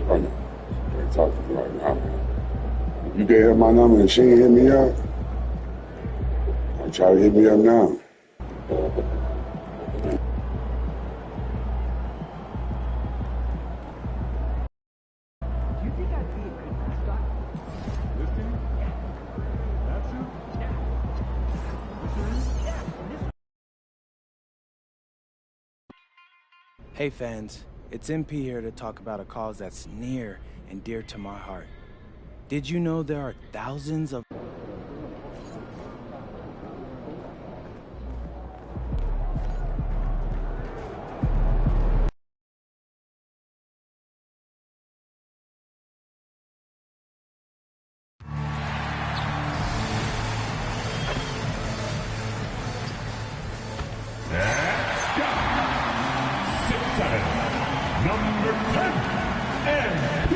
Oh, no. Can't talk to me right now. If you gave her my number and she ain't hit me up, I'll try to hit me up now. Hey fans, it's MP here to talk about a cause that's near and dear to my heart. Did you know there are thousands of Number 10, MP.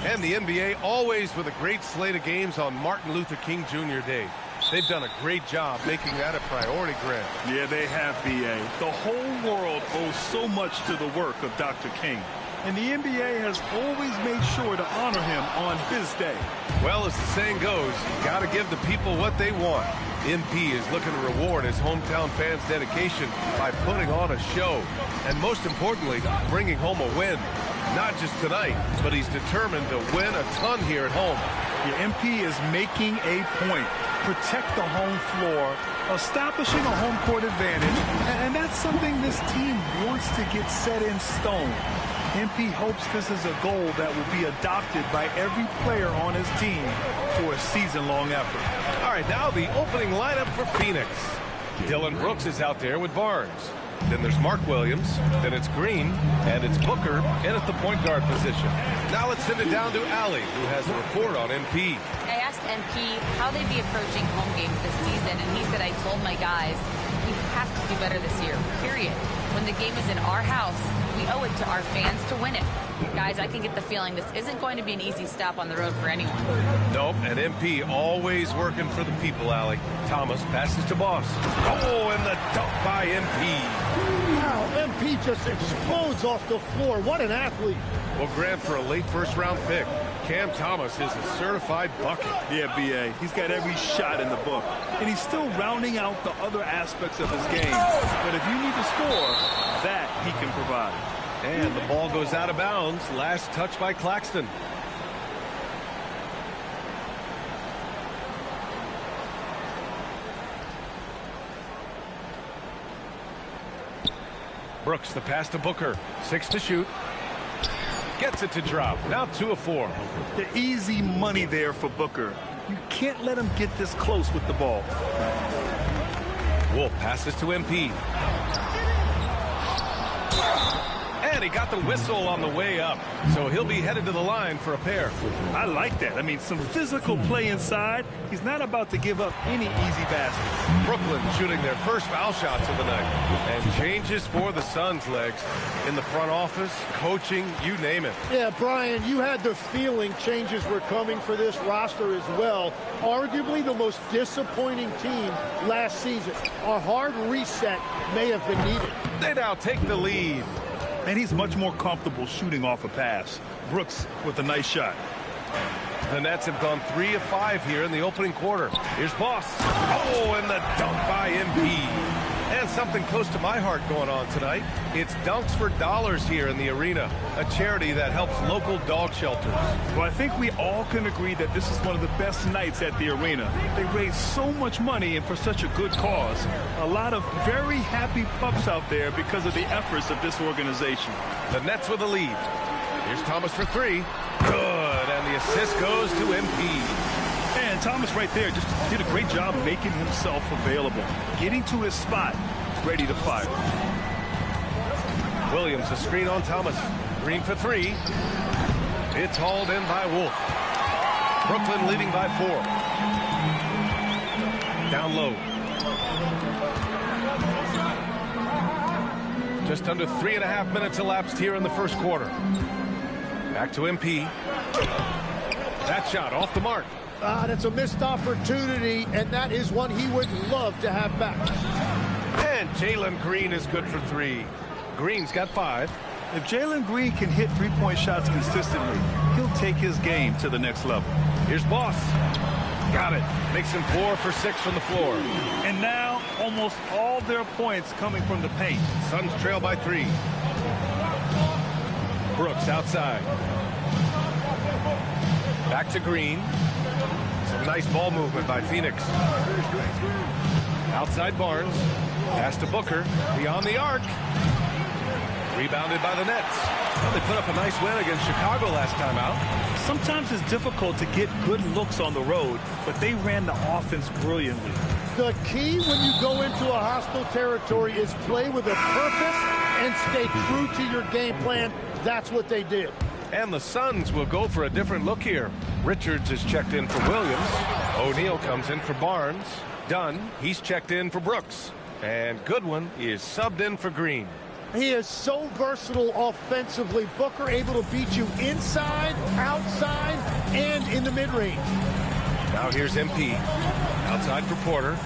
And the NBA always with a great slate of games on Martin Luther King Jr. Day. They've done a great job making that a priority, Grant. Yeah, they have, B.A. The whole world owes so much to the work of Dr. King. And the NBA has always made sure to honor him on his day. Well, as the saying goes, you got to give the people what they want. MP is looking to reward his hometown fans' dedication by putting on a show. And most importantly, bringing home a win. Not just tonight, but he's determined to win a ton here at home. The MP is making a point. Protect the home floor, establishing a home court advantage, and that's something this team wants to get set in stone. MP hopes this is a goal that will be adopted by every player on his team for a season-long effort. All right, now the opening lineup for Phoenix. Dillon Brooks is out there with Barnes. Then there's Mark Williams, then it's Green, and it's Booker in at the point guard position. Now let's send it down to Allie, who has a report on MP. I asked MP how they'd be approaching home games this season, and he said, I told my guys, we have to do better this year, period. When the game is in our house, we owe it to our fans to win it. Guys, I can get the feeling this isn't going to be an easy stop on the road for anyone. Nope, and MP always working for the people, Allie. Thomas passes to Boss. Oh, and the dunk by MP. Wow, MP just explodes off the floor. What an athlete. Well, Grant, for a late first-round pick, Cam Thomas is a certified bucket. Yeah, B.A., he's got every shot in the book, and he's still rounding out the other aspects of his game. But if you need to score, that he can provide. And the ball goes out of bounds. Last touch by Claxton. Brooks, the pass to Booker. 6 to shoot. Gets it to drop. Now 2 of 4. The easy money there for Booker. You can't let him get this close with the ball. Wolf passes to MP. And he got the whistle on the way up, so he'll be headed to the line for a pair. I like that. I mean, some physical play inside. He's not about to give up any easy baskets. Brooklyn shooting their first foul shots of the night. And changes for the Suns, Legs. In the front office, coaching, you name it. Yeah, Brian, you had the feeling changes were coming for this roster as well. Arguably the most disappointing team last season. A hard reset may have been needed. They now take the lead. And he's much more comfortable shooting off a pass. Brooks with a nice shot. The Nets have gone 3 of 5 here in the opening quarter. Here's Boss. Oh, and the dunk by MP. And something close to my heart going on tonight. It's Dunks for Dollars here in the arena, a charity that helps local dog shelters. Well, I think we all can agree that this is one of the best nights at the arena. They raise so much money and for such a good cause. A lot of very happy pups out there because of the efforts of this organization. The Nets with the lead. Here's Thomas for 3. Good, and the assist goes to MP. And Thomas right there just did a great job making himself available, getting to his spot, ready to fire. Williams, a screen on Thomas. Green for 3. It's hauled in by Wolf. Brooklyn leading by 4. Down low. Just under 3.5 minutes elapsed here in the first quarter. Back to MP. That shot off the mark. That's a missed opportunity, and that is one he would love to have back. And Jalen Green is good for 3. Green's got 5. If Jalen Green can hit three-point shots consistently, he'll take his game to the next level. Here's Boss. Got it. Makes him 4 for 6 from the floor. And now, almost all their points coming from the paint. Suns trail by 3. Brooks outside. Back to Green. Some nice ball movement by Phoenix. Outside Barnes. Pass to Booker. Beyond the arc. Rebounded by the Nets. Well, they put up a nice win against Chicago last time out. Sometimes it's difficult to get good looks on the road, but they ran the offense brilliantly. The key when you go into a hostile territory is play with a purpose and stay true to your game plan. That's what they did. And the Suns will go for a different look here. Richards is checked in for Williams. O'Neal comes in for Barnes. Dunn, he's checked in for Brooks. And Goodwin is subbed in for Green. He is so versatile offensively. Booker able to beat you inside, outside, and in the mid-range. Now here's MP. Outside for Porter.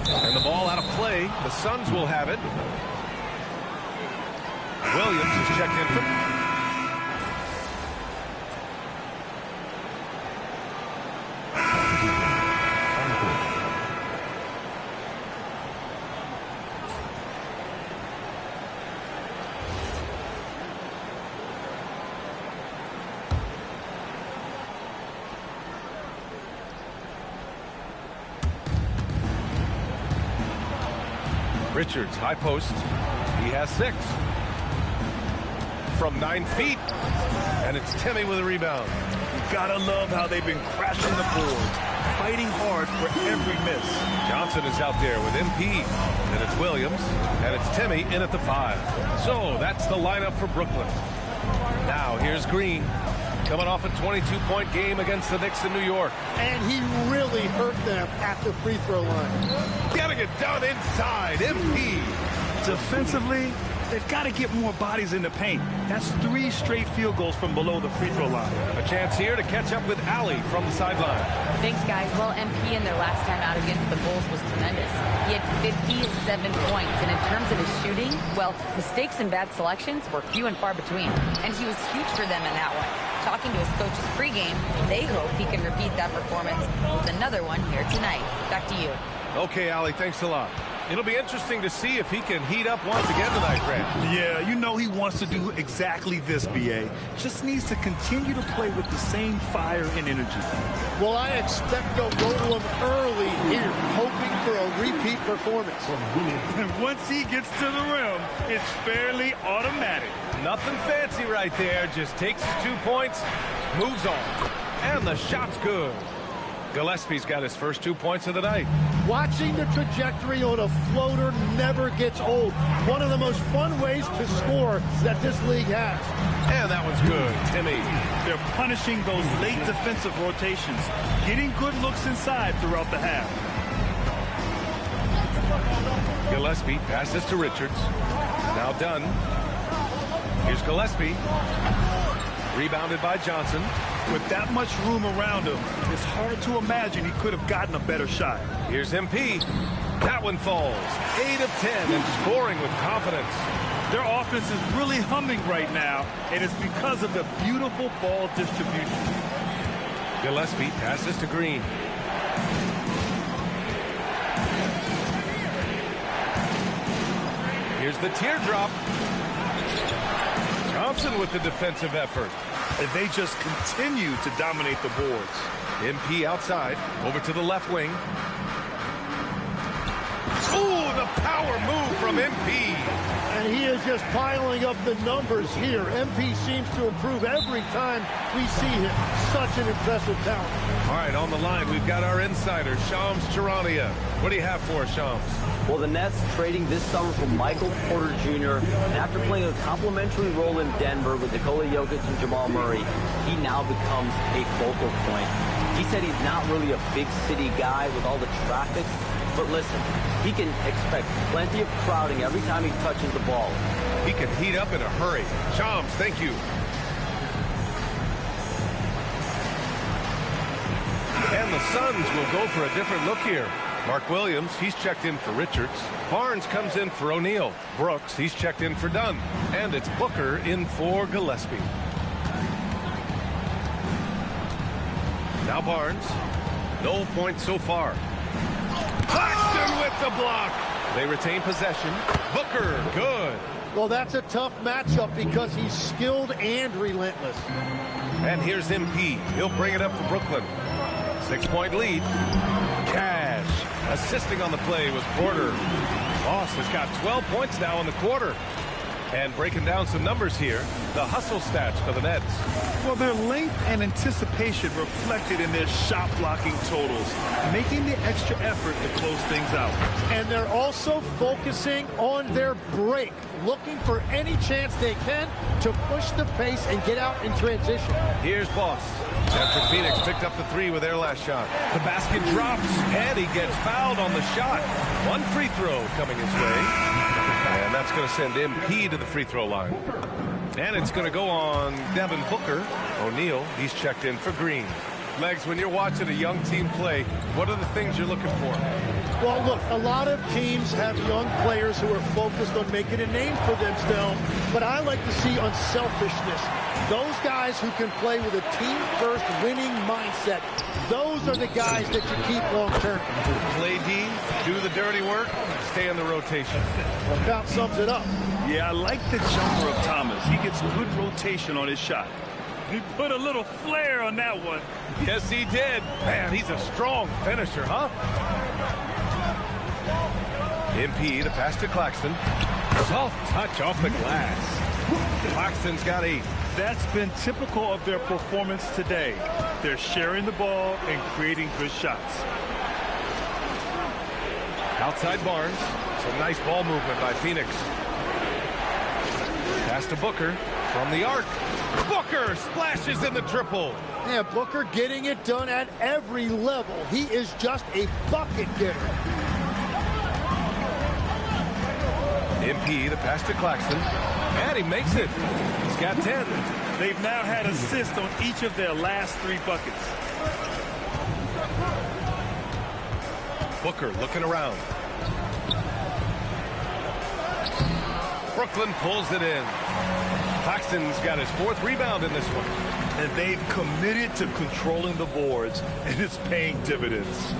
And the ball out of play. The Suns will have it. Williams is checked in for... Richards, high post. He has 6. From 9 feet. And it's Timmy with a rebound. You gotta love how they've been crashing the boards, fighting hard for every miss. Johnson is out there with MP. And it's Williams. And it's Timmy in at the 5. So that's the lineup for Brooklyn. Now here's Green. Coming off a 22-point game against the Knicks in New York. And he really hurt them at the free throw line. Getting it done inside. MP. Defensively, they've got to get more bodies in the paint. That's 3 straight field goals from below the free throw line. A chance here to catch up with Allie from the sideline. Thanks, guys. Well, MP in their last time out against the Bulls was tremendous. He had 57 points, and in terms of his shooting, well, mistakes and bad selections were few and far between. And he was huge for them in that one. Talking to his coaches pregame, they hope he can repeat that performance with another one here tonight. Back to you. Okay, Allie, thanks a lot. It'll be interesting to see if he can heat up once again tonight, Grant. Yeah, you know he wants to do exactly this, B.A. Just needs to continue to play with the same fire and energy. Well, I expect they'll go to him early here, hoping for a repeat performance. And once he gets to the rim, it's fairly automatic. Nothing fancy right there. Just takes his 2 points, moves on. And the shot's good. Gillespie's got his first 2 points of the night. Watching the trajectory on a floater never gets old. One of the most fun ways to score that this league has. And that one's good. Timmy. They're punishing those late defensive rotations, getting good looks inside throughout the half. Gillespie passes to Richards. Now Dunn. Here's Gillespie. Rebounded by Johnson. With that much room around him, it's hard to imagine he could have gotten a better shot. Here's MP. That one falls. 8 of 10 and scoring with confidence. Their offense is really humming right now, and it's because of the beautiful ball distribution. Gillespie passes to Green. Here's the teardrop. Johnson with the defensive effort. And they just continue to dominate the boards. MP outside, over to the left wing. Ooh, the power move from MP. And he is just piling up the numbers here. MP seems to improve every time we see him. Such an impressive talent. All right, on the line, we've got our insider, Shams Charania. What do you have for us, Shams? Well, the Nets trading this summer for Michael Porter Jr. And after playing a complimentary role in Denver with Nikola Jokic and Jamal Murray, he now becomes a focal point. He said he's not really a big city guy with all the traffic, but listen, he can expect plenty of crowding every time he touches the ball. He can heat up in a hurry. Shams, thank you. And the Suns will go for a different look here. Mark Williams, he's checked in for Richards. Barnes comes in for O'Neal. Brooks, he's checked in for Dunn. And it's Booker in for Gillespie. Now Barnes. No points so far. Claxton with the block. They retain possession. Booker, good. Well, that's a tough matchup because he's skilled and relentless. And here's MP. He'll bring it up for Brooklyn. 6-point lead. Cash. Assisting on the play was Porter. Boss has got 12 points now in the quarter. And breaking down some numbers here, the hustle stats for the Nets. Well, their length and anticipation reflected in their shot blocking totals, making the extra effort to close things out. And they're also focusing on their break, looking for any chance they can to push the pace and get out in transition. Here's Boss. After Phoenix picked up the three with their last shot. The basket drops, and he gets fouled on the shot. One free throw coming his way. And that's going to send MP to the free throw line. And it's going to go on Devin Booker. O'Neal, he's checked in for Green. Legs, when you're watching a young team play, what are the things you're looking for? Well, look, a lot of teams have young players who are focused on making a name for themselves, but I like to see unselfishness. Those guys who can play with a team-first winning mindset, those are the guys that you keep long-term. Play D, do the dirty work, stay in the rotation. Well, about sums it up. Yeah, I like the jumper of Thomas. He gets good rotation on his shot. He put a little flair on that one. Yes, he did. Man, he's a strong finisher, huh? MP, the pass to Claxton. Soft touch off the glass. Claxton's got 8. That's been typical of their performance today. They're sharing the ball and creating good shots. Outside Barnes. Some nice ball movement by Phoenix. Pass to Booker from the arc. Booker splashes in the triple. Yeah, Booker getting it done at every level. He is just a bucket getter. MP, the pass to Claxton. And he makes it. He's got 10. They've now had assists on each of their last 3 buckets. Booker looking around. Brooklyn pulls it in. Claxton's got his 4th rebound in this one. And they've committed to controlling the boards, and it's paying dividends.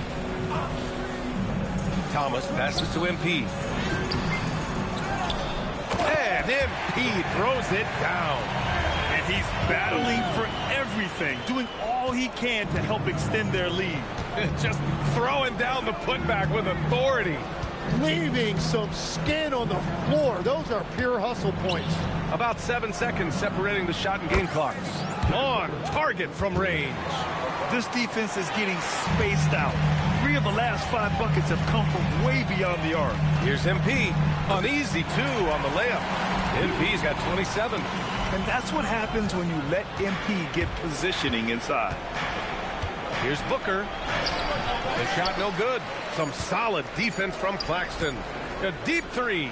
Thomas passes to MP. And MP throws it down. And he's battling for everything, doing all he can to help extend their lead. Just throwing down the putback with authority. Leaving some skin on the floor. Those are pure hustle points. About 7 seconds separating the shot and game clocks. On target from range. This defense is getting spaced out. 3 of the last 5 buckets have come from way beyond the arc. Here's MP. An easy 2 on the layup. MP's got 27. And that's what happens when you let MP get positioning inside. Here's Booker. The shot no good. Some solid defense from Claxton. A deep 3.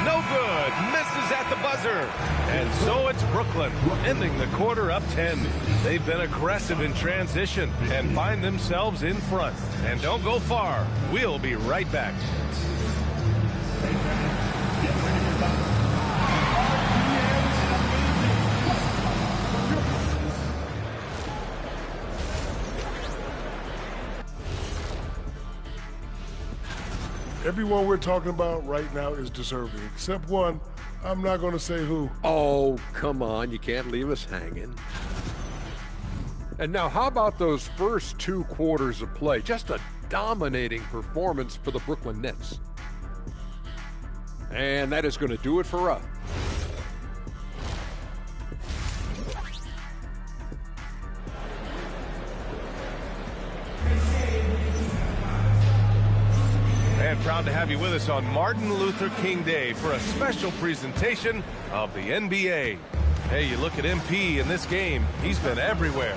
No good. Misses at the buzzer. And so it's Brooklyn, ending the quarter up 10. They've been aggressive in transition and find themselves in front. And don't go far. We'll be right back. Everyone we're talking about right now is deserving, except one. I'm not going to say who. Oh, come on. You can't leave us hanging. And now, how about those first 2 quarters of play? Just a dominating performance for the Brooklyn Nets. And that is going to do it for us. And proud to have you with us on Martin Luther King Day for a special presentation of the NBA. Hey, you look at MP in this game, he's been everywhere.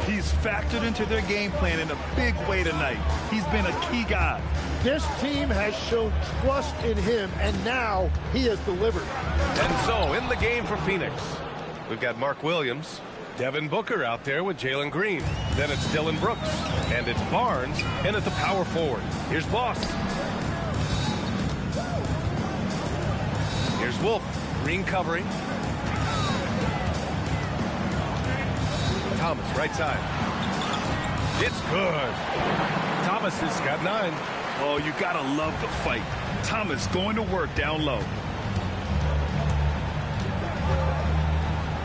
He's factored into their game plan in a big way tonight. He's been a key guy. This team has shown trust in him, and now he has delivered. And so, in the game for Phoenix, we've got Mark Williams. Devin Booker out there with Jalen Green. Then it's Dillon Brooks. And it's Barnes in at the power forward. Here's Boss. Here's Wolf. Green covering. Thomas, right side. It's good. Thomas has got 9. Oh, you gotta love the fight. Thomas going to work down low.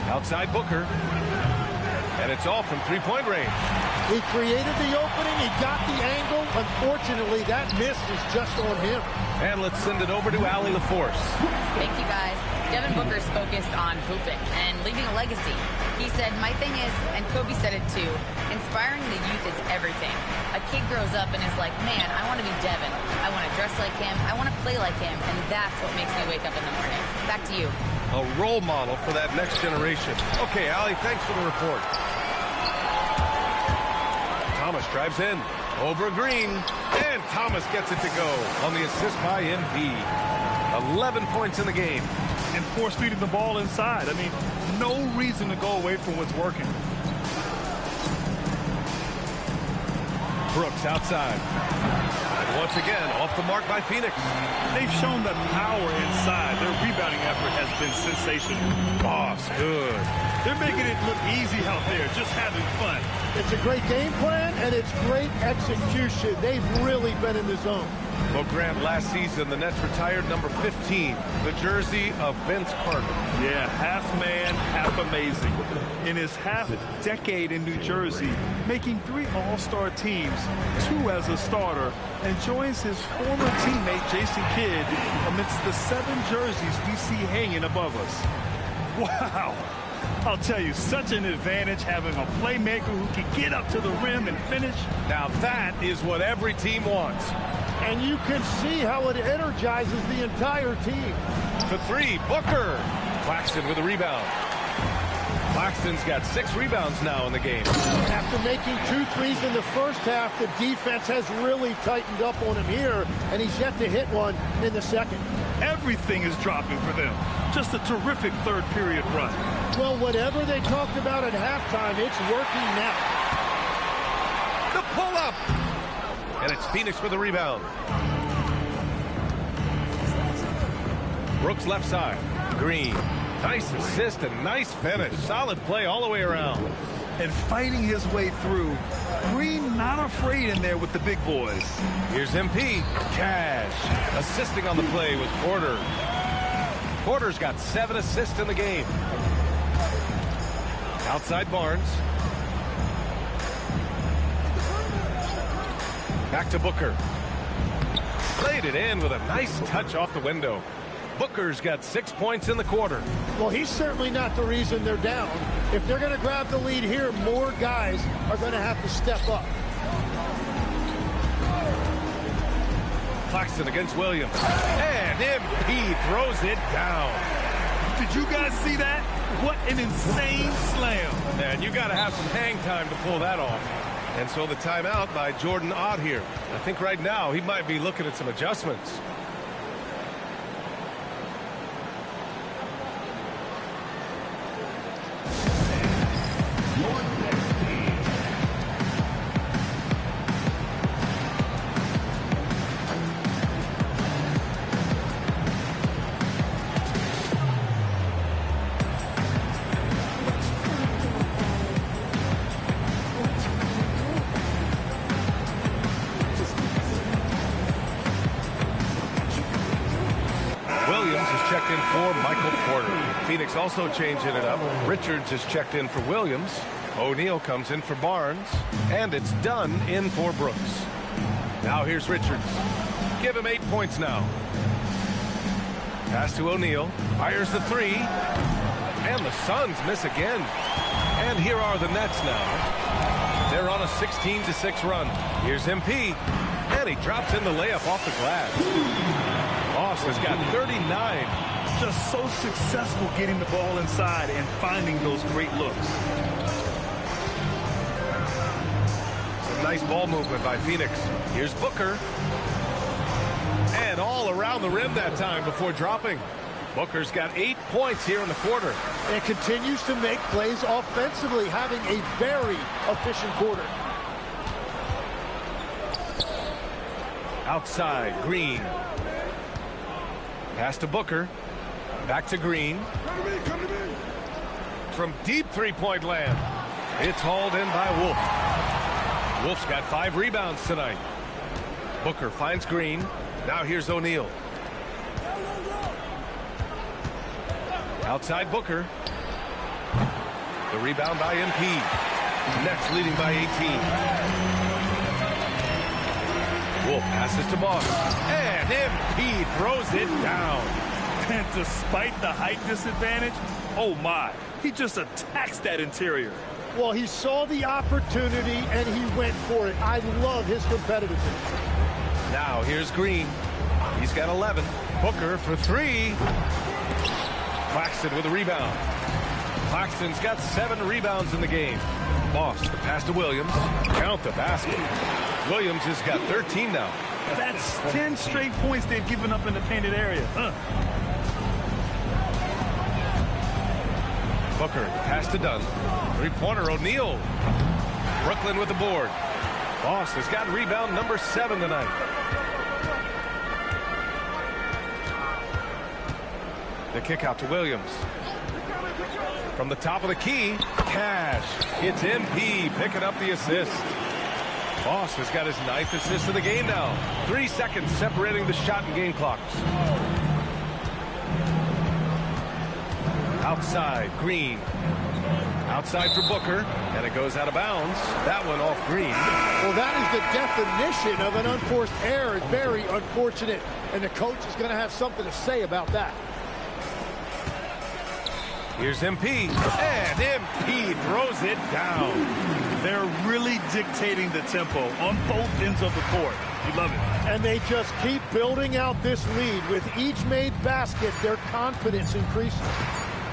Outside Booker. And it's all from three-point range. He created the opening. He got the angle. Unfortunately, that miss is just on him. And let's send it over to Allie LaForce. Thank you, guys. Devin Booker's focused on hooping and leaving a legacy. He said, my thing is, and Kobe said it too, inspiring the youth is everything. A kid grows up and is like, man, I want to be Devin. I want to dress like him. I want to play like him. And that's what makes me wake up in the morning. Back to you. A role model for that next generation. Okay, Allie, thanks for the report. Thomas drives in. Over Green. And Thomas gets it to go on the assist by MP. 11 points in the game. And force-feeding the ball inside. I mean, no reason to go away from what's working. Brooks outside. And once again, off the mark by Phoenix. They've shown that power inside. Their rebounding effort has been sensational. Boss, good. They're making it look easy out there, just having fun. It's a great game plan, and it's great execution. They've really been in the zone. Well, Grant, last season, the Nets retired number 15, the jersey of Vince Carter. Yeah, half man, half amazing. In his half-decade in New Jersey, making 3 All-Star teams, 2 as a starter, and joins his former teammate Jason Kidd amidst the 7 jerseys we see hanging above us. Wow! I'll tell you, such an advantage having a playmaker who can get up to the rim and finish. Now that is what every team wants. And you can see how it energizes the entire team. For 3, Booker. Claxton with a rebound. Claxton's got 6 rebounds now in the game. After making 2 threes in the first half, the defense has really tightened up on him here, and he's yet to hit one in the second. Everything is dropping for them. Just a terrific third period run. Well, whatever they talked about at halftime, it's working now. The pull-up. And it's Phoenix for the rebound. Brooks left side. Green. Nice assist and nice finish. Solid play all the way around. And fighting his way through. Green not afraid in there with the big boys. Here's MP. Cash. Assisting on the play was Porter. Porter's got 7 assists in the game. Outside Barnes. Back to Booker. Played it in with a nice touch off the window. Booker's got 6 points in the quarter. Well, he's certainly not the reason they're down. If they're going to grab the lead here, more guys are going to have to step up. Claxton against Williams. And MP throws it down. Did you guys see that? What an insane slam. And you got to have some hang time to pull that off. And so the timeout by Jordan Ott here. I think right now he might be looking at some adjustments. Checked in for Michael Porter. Phoenix also changing it up. Richards is checked in for Williams. O'Neal comes in for Barnes. And it's Dunn in for Brooks. Now here's Richards. Give him 8 points now. Pass to O'Neal. Fires the 3. And the Suns miss again. And here are the Nets now. They're on a 16-6 run. Here's MP. And he drops in the layup off the glass. Moss has got 39. Just so successful getting the ball inside and finding those great looks. Some nice ball movement by Phoenix. Here's Booker. And all around the rim that time before dropping. Booker's got 8 points here in the quarter. And continues to make plays offensively, having a very efficient quarter. Outside, Green. Pass to Booker. Back to Green. From deep three-point land. It's hauled in by Wolf. Wolf's got 5 rebounds tonight. Booker finds Green. Now here's O'Neal. Outside Booker. The rebound by MP. Nets leading by 18. Wolf passes to Boss. And MP throws it down. And despite the height disadvantage, oh my, he just attacks that interior. Well, he saw the opportunity and he went for it. I love his competitiveness. Now here's Green. He's got 11. Booker for 3. Claxton with a rebound. Claxton's got 7 rebounds in the game. Boss, the pass to Williams. Count the basket. Williams has got 13 now. That's 10 straight points they've given up in the painted area. Booker, pass to Dunn. Three-pointer, O'Neal. Brooklyn with the board. Boss has got rebound number 7 tonight. The kick out to Williams. From the top of the key, Cash. It's MP picking up the assist. Boss has got his 9th assist of the game now. 3 seconds separating the shot and game clocks. Outside, Green. Outside for Booker, and it goes out of bounds. That one off Green. Well, that is the definition of an unforced error. It's very unfortunate, and the coach is going to have something to say about that. Here's MP, and MP throws it down. They're really dictating the tempo on both ends of the court. You love it. And they just keep building out this lead. With each made basket, their confidence increases.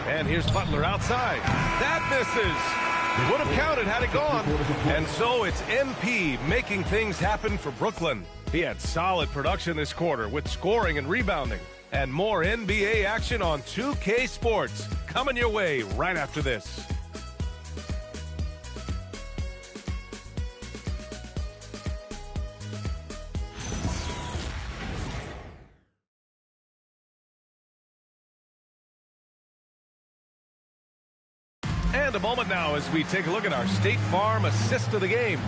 And here's Butler outside. That misses. Would have counted had it gone. And so it's MP making things happen for Brooklyn. He had solid production this quarter with scoring and rebounding. And more NBA action on 2K Sports coming your way right after this. And a moment now as we take a look at our State Farm assist of the game.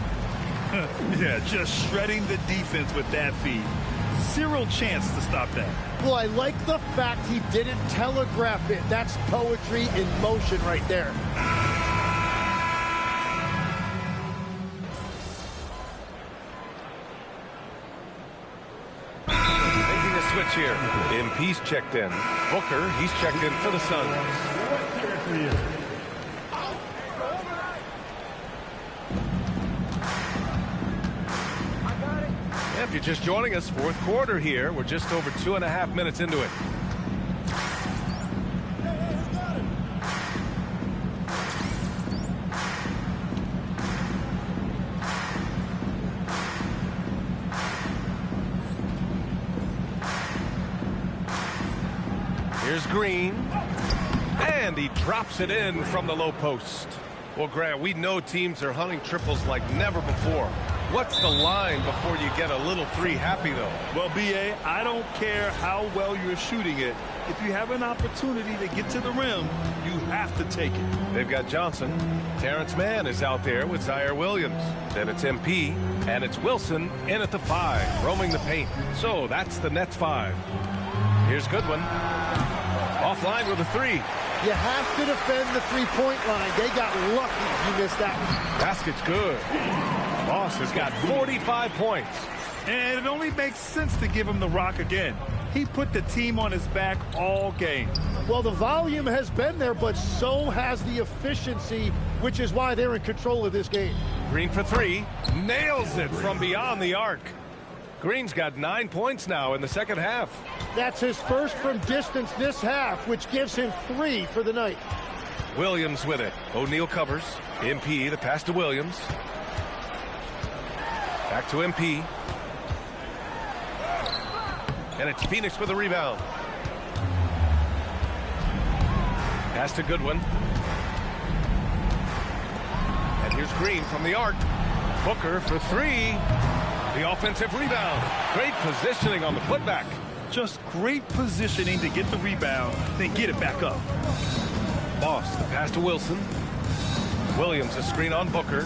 Yeah, just shredding the defense with that feed. Zero chance to stop that. Well, I like the fact he didn't telegraph it. That's poetry in motion right there. Making a switch here. MP's checked in. Booker, he's checked in for the Suns. If you're just joining us, 4th quarter here. We're just over 2.5 minutes into it. Here's Green. And he drops it in from the low post. Well, Grant, we know teams are hunting triples like never before. What's the line before you get a little three happy, though? Well, B.A., I don't care how well you're shooting it. If you have an opportunity to get to the rim, you have to take it. They've got Johnson. Terrence Mann is out there with Zaire Williams. Then it's MP, and it's Wilson in at the 5, roaming the paint. So that's the Nets 5. Here's Goodwin. Offline with a 3. You have to defend the three-point line. They got lucky you missed that one. Basket's good. Boss has got 45 points. And it only makes sense to give him the rock again. He put the team on his back all game. Well, the volume has been there, but so has the efficiency, which is why they're in control of this game. Green for 3. Nails it from beyond the arc. Green's got 9 points now in the second half. That's his first from distance this half, which gives him 3 for the night. Williams with it. O'Neal covers. MP, the pass to Williams. Back to MP. And it's Phoenix with a rebound. Pass to Goodwin. And here's Green from the arc. Booker for three. The offensive rebound. Great positioning on the putback. Just great positioning to get the rebound, then get it back up. Boss, the pass to Wilson. Williams, a screen on Booker.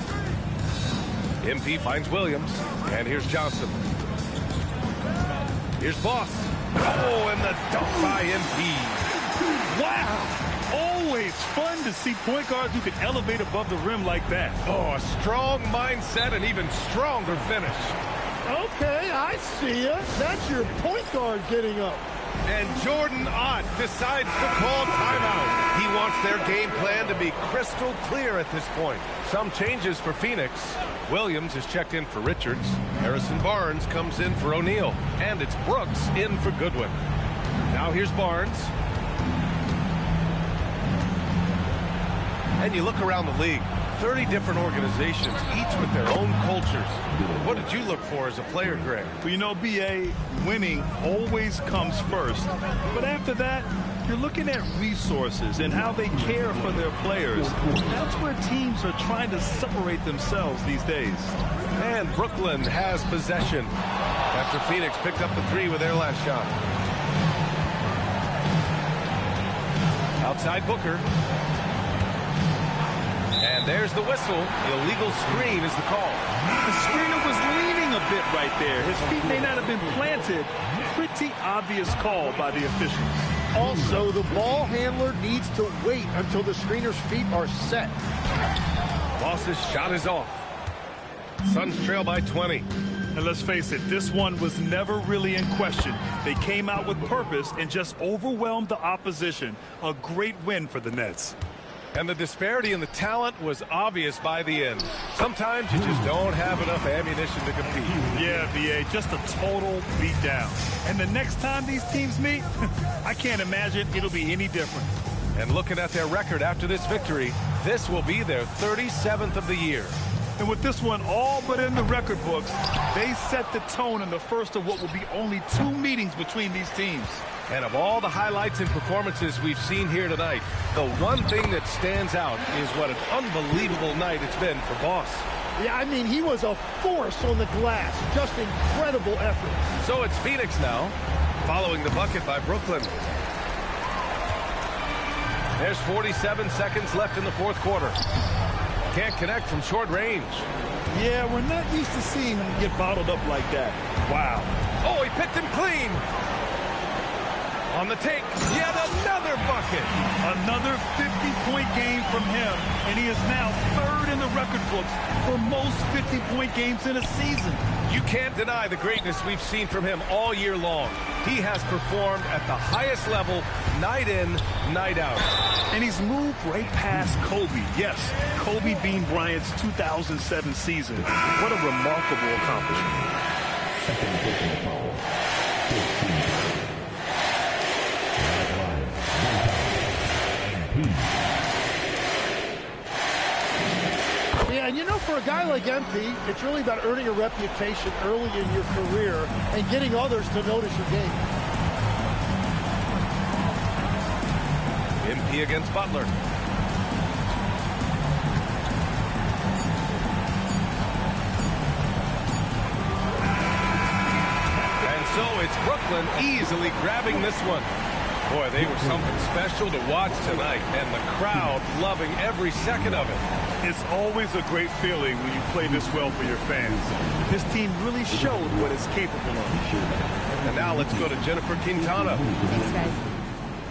MP finds Williams. And here's Johnson. Here's Boss. Oh, and the dunk by MP. Wow. Always fun to see point guards who can elevate above the rim like that. Oh, a strong mindset and even stronger finish. Okay, I see ya. That's your point guard getting up. And Jordan Ott decides to call timeout. He wants their game plan to be crystal clear at this point. Some changes for Phoenix. Williams is checked in for Richards. Harrison Barnes comes in for O'Neal. And it's Brooks in for Goodwin. Now here's Barnes. And you look around the league, 30 different organizations, each with their own cultures. What did you look for as a player, Greg? Well, you know, B.A., winning always comes first. But after that, you're looking at resources and how they care for their players. That's where teams are trying to separate themselves these days. And Brooklyn has possession after Phoenix picked up the three with their last shot. Outside Booker. And there's the whistle. Illegal screen is the call. The screener was leaning a bit right there. His feet may not have been planted. Pretty obvious call by the officials. Also, the ball handler needs to wait until the screener's feet are set. Boss's shot is off. Suns trail by 20. And let's face it, this one was never really in question. They came out with purpose and just overwhelmed the opposition. A great win for the Nets. And the disparity in the talent was obvious by the end. Sometimes you just don't have enough ammunition to compete. Yeah, B.A., just a total beatdown. And the next time these teams meet, I can't imagine it'll be any different. And looking at their record after this victory, this will be their 37th of the year. And with this one all but in the record books, they set the tone in the first of what will be only 2 meetings between these teams. And of all the highlights and performances we've seen here tonight, the one thing that stands out is what an unbelievable night it's been for Boss. Yeah, I mean, he was a force on the glass. Just incredible effort. So it's Phoenix now, following the bucket by Brooklyn. There's 47 seconds left in the fourth quarter. Can't connect from short range. Yeah, we're not used to seeing him get bottled up like that. Wow. Oh, he picked him clean. On the take, yet another bucket. Another 50-point game from him, and he is now 3rd in the record books for most 50-point games in a season. You can't deny the greatness we've seen from him all year long. He has performed at the highest level, night in, night out. And he's moved right past Kobe. Yes, Kobe Bean Bryant's 2007 season. What a remarkable accomplishment. Second personal foul. 15. Yeah, and you know, for a guy like MP, it's really about earning a reputation early in your career and getting others to notice your game. MP against Butler. And so it's Brooklyn easily grabbing this one. Boy, they were something special to watch tonight, and the crowd loving every second of it. It's always a great feeling when you play this well for your fans. This team really showed what it's capable of. And now let's go to Jennifer Quintana. Thanks, guys.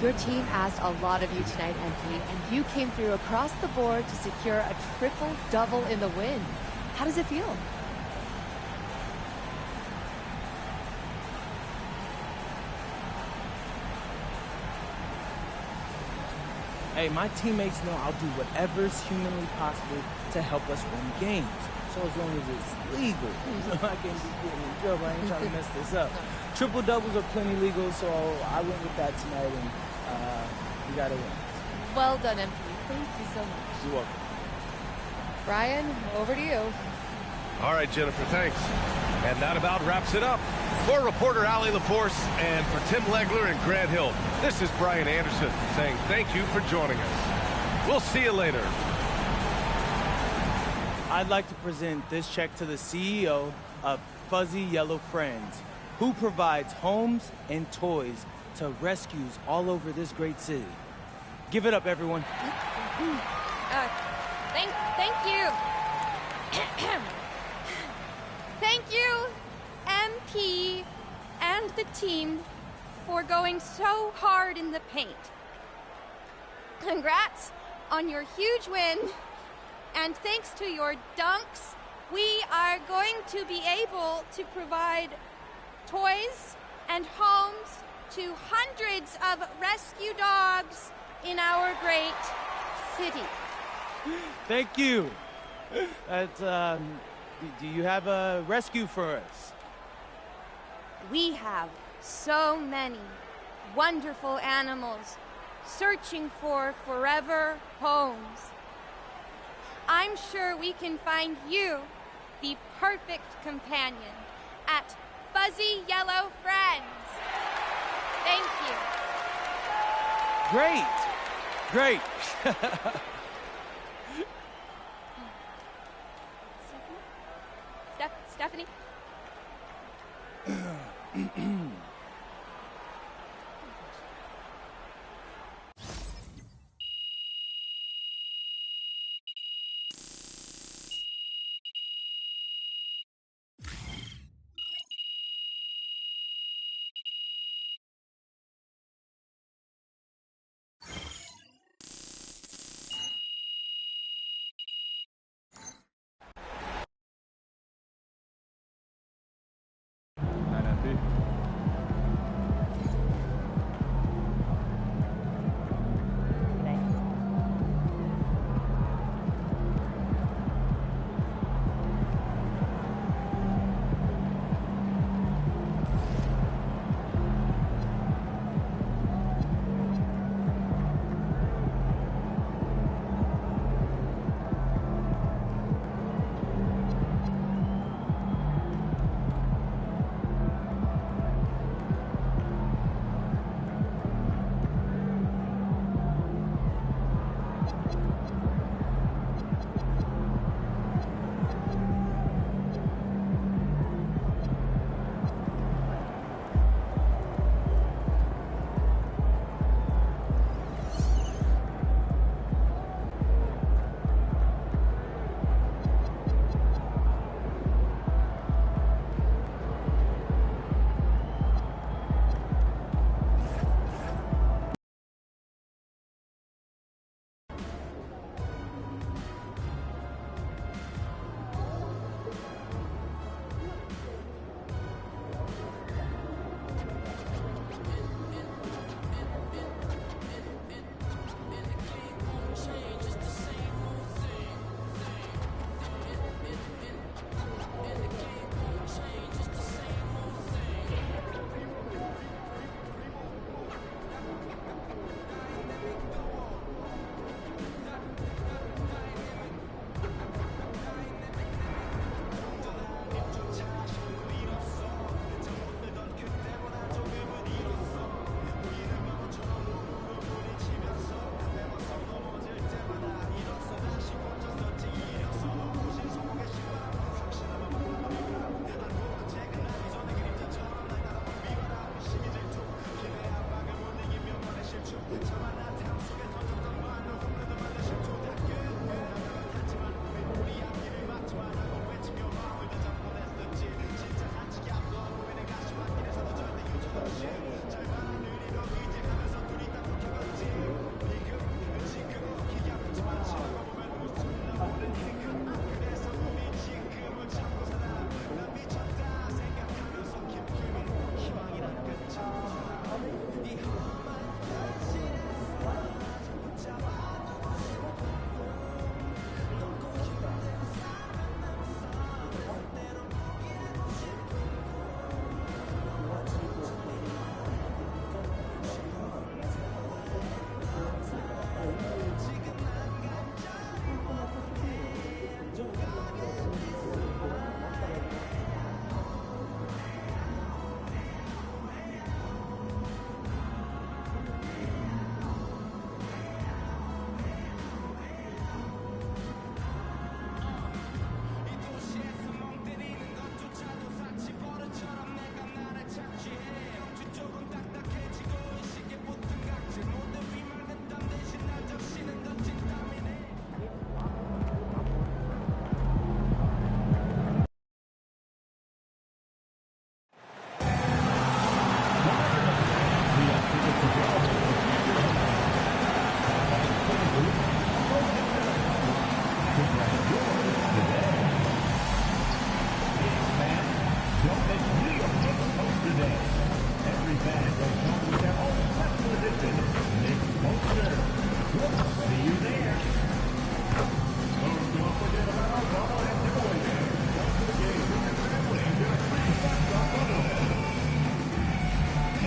Your team asked a lot of you tonight, MP, and you came through across the board to secure a triple-double in the win. How does it feel? Hey, my teammates know I'll do whatever's humanly possible to help us win games. So as long as it's legal, I can't be getting in trouble. I ain't trying to mess this up. Triple doubles are plenty legal, so I went with that tonight, and we got to win. Well done, MP. Thank you so much. You're welcome. Brian, over to you. All right, Jennifer, thanks. And that about wraps it up. For reporter Allie LaForce and for Tim Legler and Grant Hill, this is Brian Anderson saying thank you for joining us. We'll see you later. I'd like to present this check to the CEO of Fuzzy Yellow Friends, who provides homes and toys to rescues all over this great city. Give it up, everyone. Thank you. Thank you, MP and the team, for going so hard in the paint. Congrats on your huge win, and thanks to your dunks, we are going to be able to provide toys and homes to hundreds of rescue dogs in our great city. Thank you. Do you have a rescue for us? We have so many wonderful animals searching for forever homes. I'm sure we can find you the perfect companion at Fuzzy Yellow Friends. Thank you. Great. Stephanie?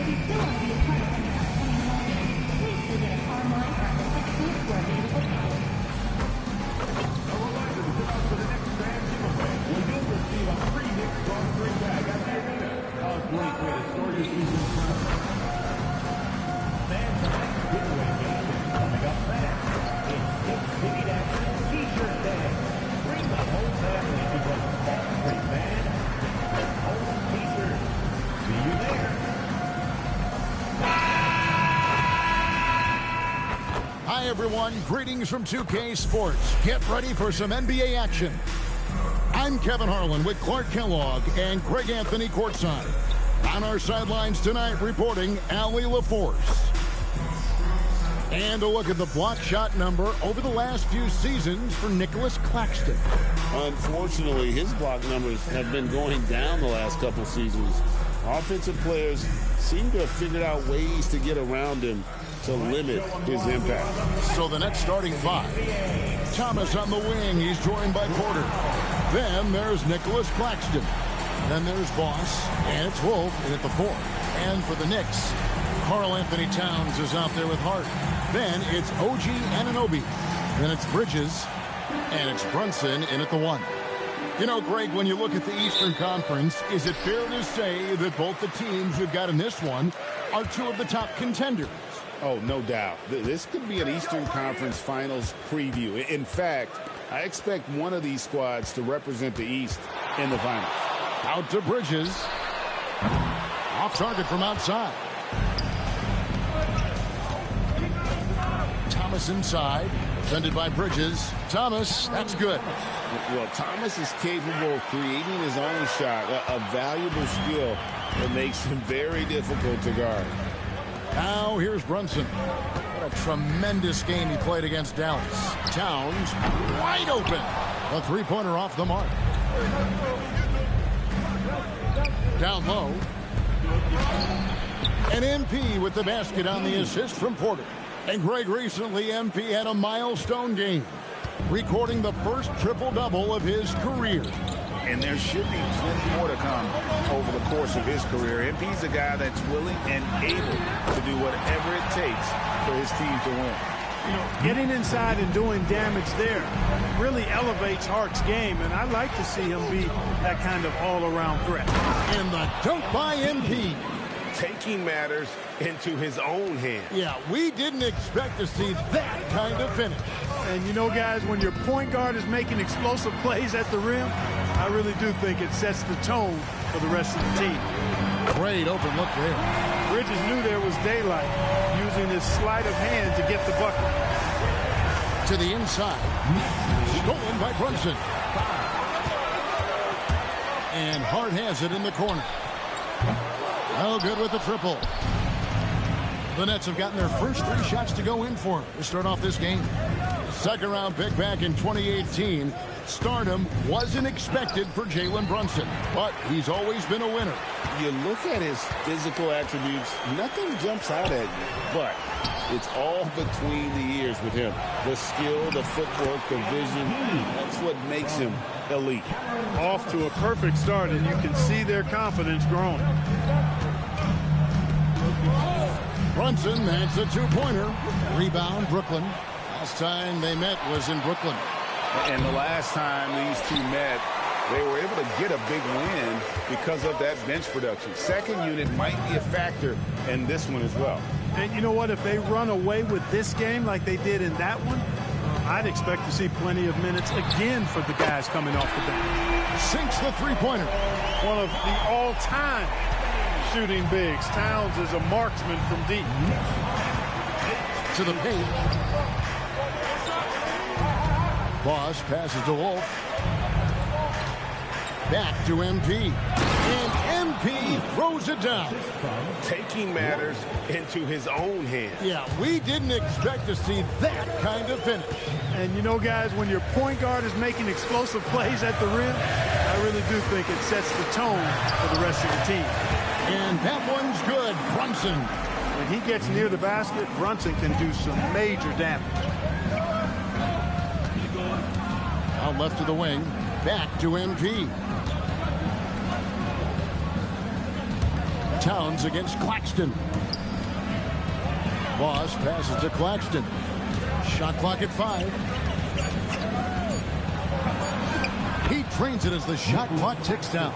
If you still want to be a part of the upcoming home games, please visit us online or at the ticket booth for available tickets. A reminder to sit out for the next grand giveaway where you'll receive a free Knicks grocery bag at the arena. A great way to start your season strong. Fans, the next giveaway game is coming up fast. It's Knicks City Action T-shirt Day. Bring the whole family to the All-Great Band home T-shirt. See you there. Hi, everyone. Greetings from 2K Sports. Get ready for some NBA action. I'm Kevin Harlan with Clark Kellogg and Greg Anthony courtside. On our sidelines tonight, reporting Allie LaForce. And a look at the block shot number over the last few seasons for Nicholas Claxton. Unfortunately, his block numbers have been going down the last couple seasons. Offensive players seem to have figured out ways to get around him to limit his impact. So the next starting five. Thomas on the wing. He's joined by Porter. Then there's Nicholas Claxton. Then there's Boss. And it's Wolf in at the four. And for the Knicks, Karl Anthony Towns is out there with Hart. Then it's OG Anunoby. Then it's Bridges. And it's Brunson in at the one. You know, Greg, when you look at the Eastern Conference, is it fair to say that both the teams we've got in this one are two of the top contenders? Oh, no doubt. This could be an Eastern Conference Finals preview. In fact, I expect one of these squads to represent the East in the finals. Out to Bridges. Off target from outside. Thomas inside. Defended by Bridges. Thomas, that's good. Well, Thomas is capable of creating his own shot, a valuable skill that makes him very difficult to guard. Now here's Brunson. What a tremendous game he played against Dallas. Towns wide open. A three-pointer off the mark. Down low. And MP with the basket on the assist from Porter. And Greg, recently MP had a milestone game, recording the first triple-double of his career. And there should be plenty more to come over the course of his career. MP's a guy that's willing and able to do whatever it takes for his team to win. You know, getting inside and doing damage there really elevates Hart's game, and I like to see him be that kind of all-around threat. And the dunk by MP. Taking matters into his own hands. Yeah, we didn't expect to see that kind of finish. And you know, guys, when your point guard is making explosive plays at the rim, I really do think it sets the tone for the rest of the team. Great open look there. Bridges knew there was daylight, using his sleight of hand to get the bucket. To the inside. Stolen by Brunson. And Hart has it in the corner. Oh, good with the triple. The Nets have gotten their first three shots to go in for to start off this game. Second round pick back in 2018. Stardom wasn't expected for Jalen Brunson, but he's always been a winner. You look at his physical attributes, nothing jumps out at you, but it's all between the ears with him. The skill, the footwork, the vision, that's what makes him elite. Off to a perfect start, and you can see their confidence growing. Brunson, that's a two-pointer. Rebound, Brooklyn. Last time they met was in Brooklyn. And the last time these two met, they were able to get a big win because of that bench production. Second unit might be a factor in this one as well. And you know what? If they run away with this game like they did in that one, I'd expect to see plenty of minutes again for the guys coming off the bench. Sinks the three-pointer. One of the all-time shooting bigs. Towns is a marksman from deep. To the paint. Boss passes to Wolf. Back to MP. And MP throws it down. Taking matters into his own hands. Yeah, we didn't expect to see that kind of finish. And you know, guys, when your point guard is making explosive plays at the rim, I really do think it sets the tone for the rest of the team. And that one's good. Brunson. When he gets near the basket, Brunson can do some major damage. Out left to the wing. Back to MP. Towns against Claxton. Boss passes to Claxton. Shot clock at 5. He trains it as the shot clock ticks down.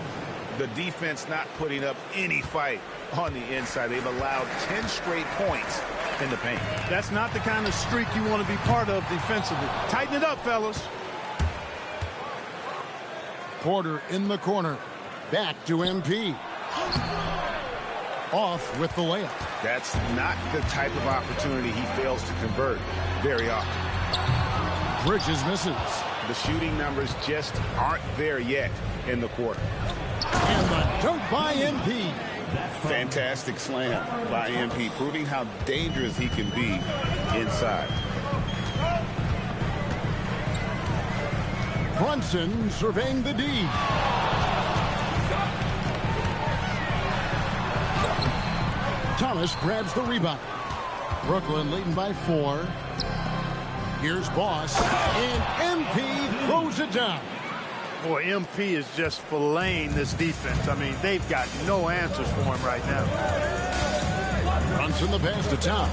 The defense not putting up any fight on the inside. They've allowed 10 straight points in the paint. That's not the kind of streak you want to be part of defensively. Tighten it up, fellas. Porter in the corner. Back to MP. Off with the layup. That's not the type of opportunity he fails to convert very often. Bridges misses. The shooting numbers just aren't there yet in the quarter. And the dunk by MP. Fantastic slam by MP, proving how dangerous he can be inside. Brunson surveying the D. Thomas grabs the rebound. Brooklyn leading by 4. Here's Boss, and MP throws it down. Boy, MP is just filleting this defense. I mean, they've got no answers for him right now. Brunson the pass to Towns.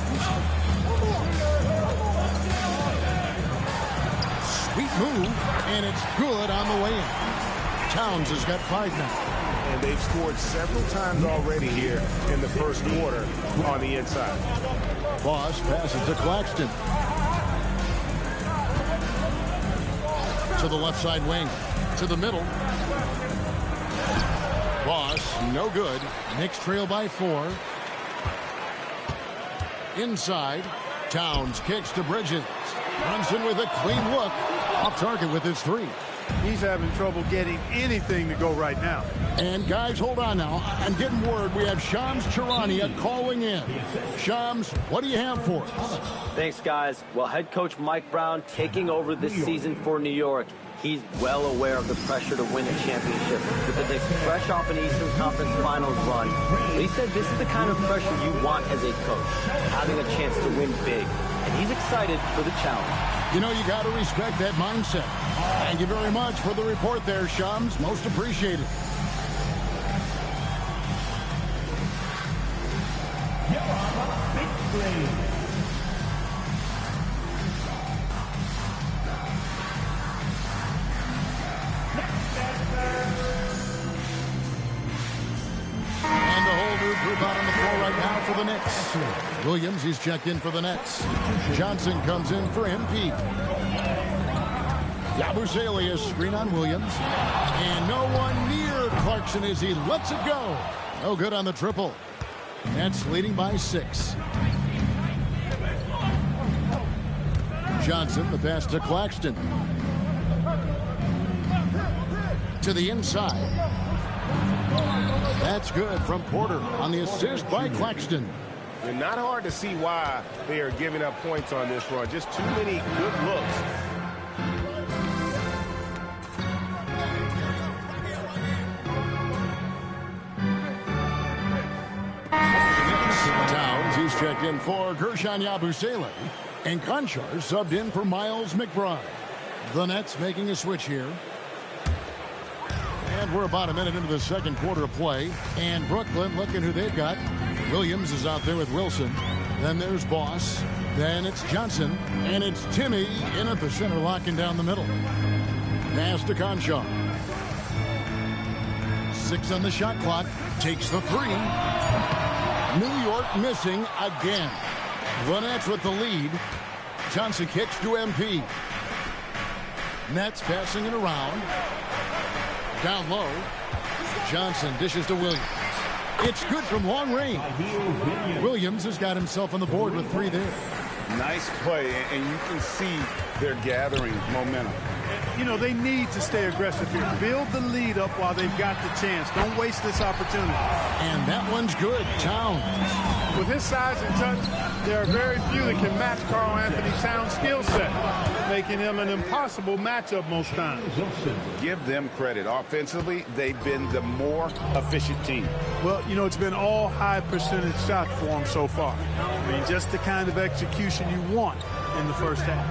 Sweet move, and it's good on the way in. Towns has got 5 now. And they've scored several times already here in the first quarter on the inside. Boss passes to Claxton. To the left side wing. To the middle. Boss, no good. Knicks trail by 4. Inside. Towns kicks to Bridges. Brunson with a clean look. Off target with his 3. He's having trouble getting anything to go right now. And guys, hold on now. I'm getting word we have Shams Charania calling in. Shams, what do you have for us? Thanks, guys. Well, head coach Mike Brown taking over this season for New York. He's well aware of the pressure to win a championship with the Knicks fresh off an Eastern Conference Finals run. But he said this is the kind of pressure you want as a coach, having a chance to win big. And he's excited for the challenge. You know, you got to respect that mindset. Thank you very much for the report there, Shams. Most appreciated. And a whole new group out on the floor right now for the Knicks. Williams, he's checked in for the Nets. Johnson comes in for MP. Yabusele screen on Williams. And no one near Clarkson as he lets it go. No good on the triple. Nets leading by 6. Johnson, the pass to Claxton. To the inside. That's good from Porter on the assist by Claxton. And not hard to see why they are giving up points on this run. Just too many good looks. Towns, he's checked in for Gershon Yabusele. And Conchar subbed in for Miles McBride. The Nets making a switch here. And we're about a minute into the second quarter of play. And Brooklyn looking who they've got. Williams is out there with Wilson. Then there's Boss. Then it's Johnson. And it's Timmy in at the center, locking down the middle. Pass to Conchar. 6 on the shot clock. Takes the 3. New York missing again. The Nets with the lead. Johnson kicks to MP. Nets passing it around. Down low. Johnson dishes to Williams. It's good from long range. Williams has got himself on the board with 3 there. Nice play, and you can see they're gathering momentum. You know, they need to stay aggressive here. Build the lead up while they've got the chance. Don't waste this opportunity. And that one's good. Towns. With his size and touch, there are very few that can match Karl Anthony Towns' skill set, making him an impossible matchup most times. Give them credit. Offensively, they've been the more efficient team. Well, you know, it's been all high percentage shots for them so far. I mean, just the kind of execution you want in the first half.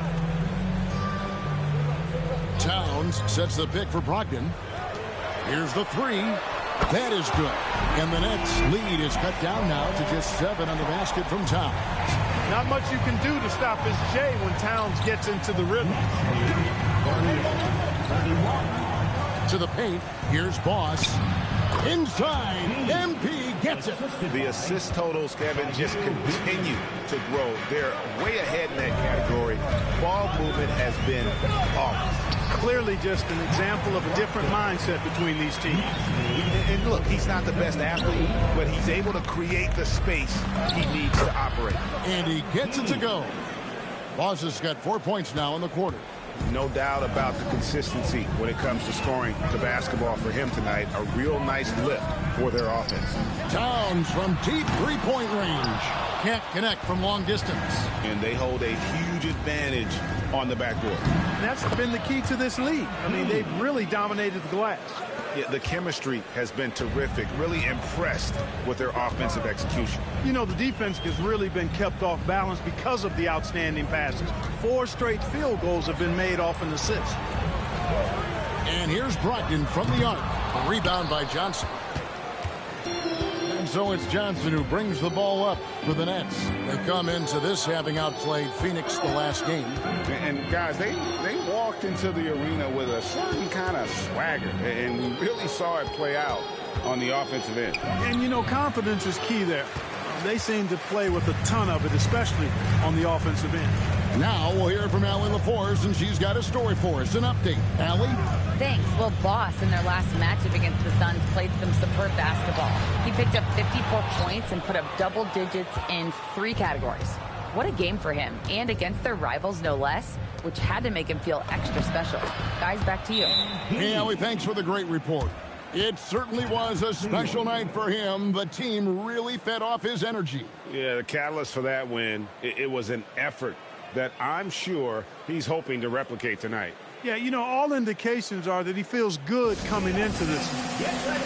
Towns sets the pick for Brogdon. Here's the 3. That is good. And the Nets' lead is cut down now to just 7 on the basket from Towns. Not much you can do to stop this Jay when Towns gets into the rhythm. To the paint, here's Boss. Inside, MP gets it. The assist totals, Kevin, just continue to grow. They're way ahead in that category. Ball movement has been flawless. Clearly just an example of a different mindset between these teams. And look, he's not the best athlete, but he's able to create the space he needs to operate. And he gets it to go. Boss has got 4 points now in the quarter. No doubt about the consistency when it comes to scoring the basketball for him tonight. A real nice lift for their offense. Towns from deep three-point range. Can't connect from long distance. And they hold a huge advantage on the backboard. That's been the key to this league. I mean, they've really dominated the glass. Yeah, the chemistry has been terrific. Really impressed with their offensive execution. You know, the defense has really been kept off balance because of the outstanding passes. 4 straight field goals have been made off an assist. And here's Brogdon from the arc. A rebound by Johnson. And so it's Johnson who brings the ball up for the Nets. They come into this having outplayed Phoenix the last game. And guys, they walked into the arena with a certain kind of swagger, and we really saw it play out on the offensive end. And, you know, confidence is key there. They seem to play with a ton of it, especially on the offensive end. Now we'll hear from Allie LaForce, and she's got a story for us. An update. Allie? Thanks. Well, Boss, in their last matchup against the Suns, played some superb basketball. He picked up 54 points and put up double digits in 3 categories. What a game for him, and against their rivals, no less, which had to make him feel extra special. Guys, back to you. Hey, Allie, thanks for the great report. It certainly was a special night for him. The team really fed off his energy. Yeah, the catalyst for that win, it was an effort that I'm sure he's hoping to replicate tonight. Yeah, you know, all indications are that he feels good coming into this.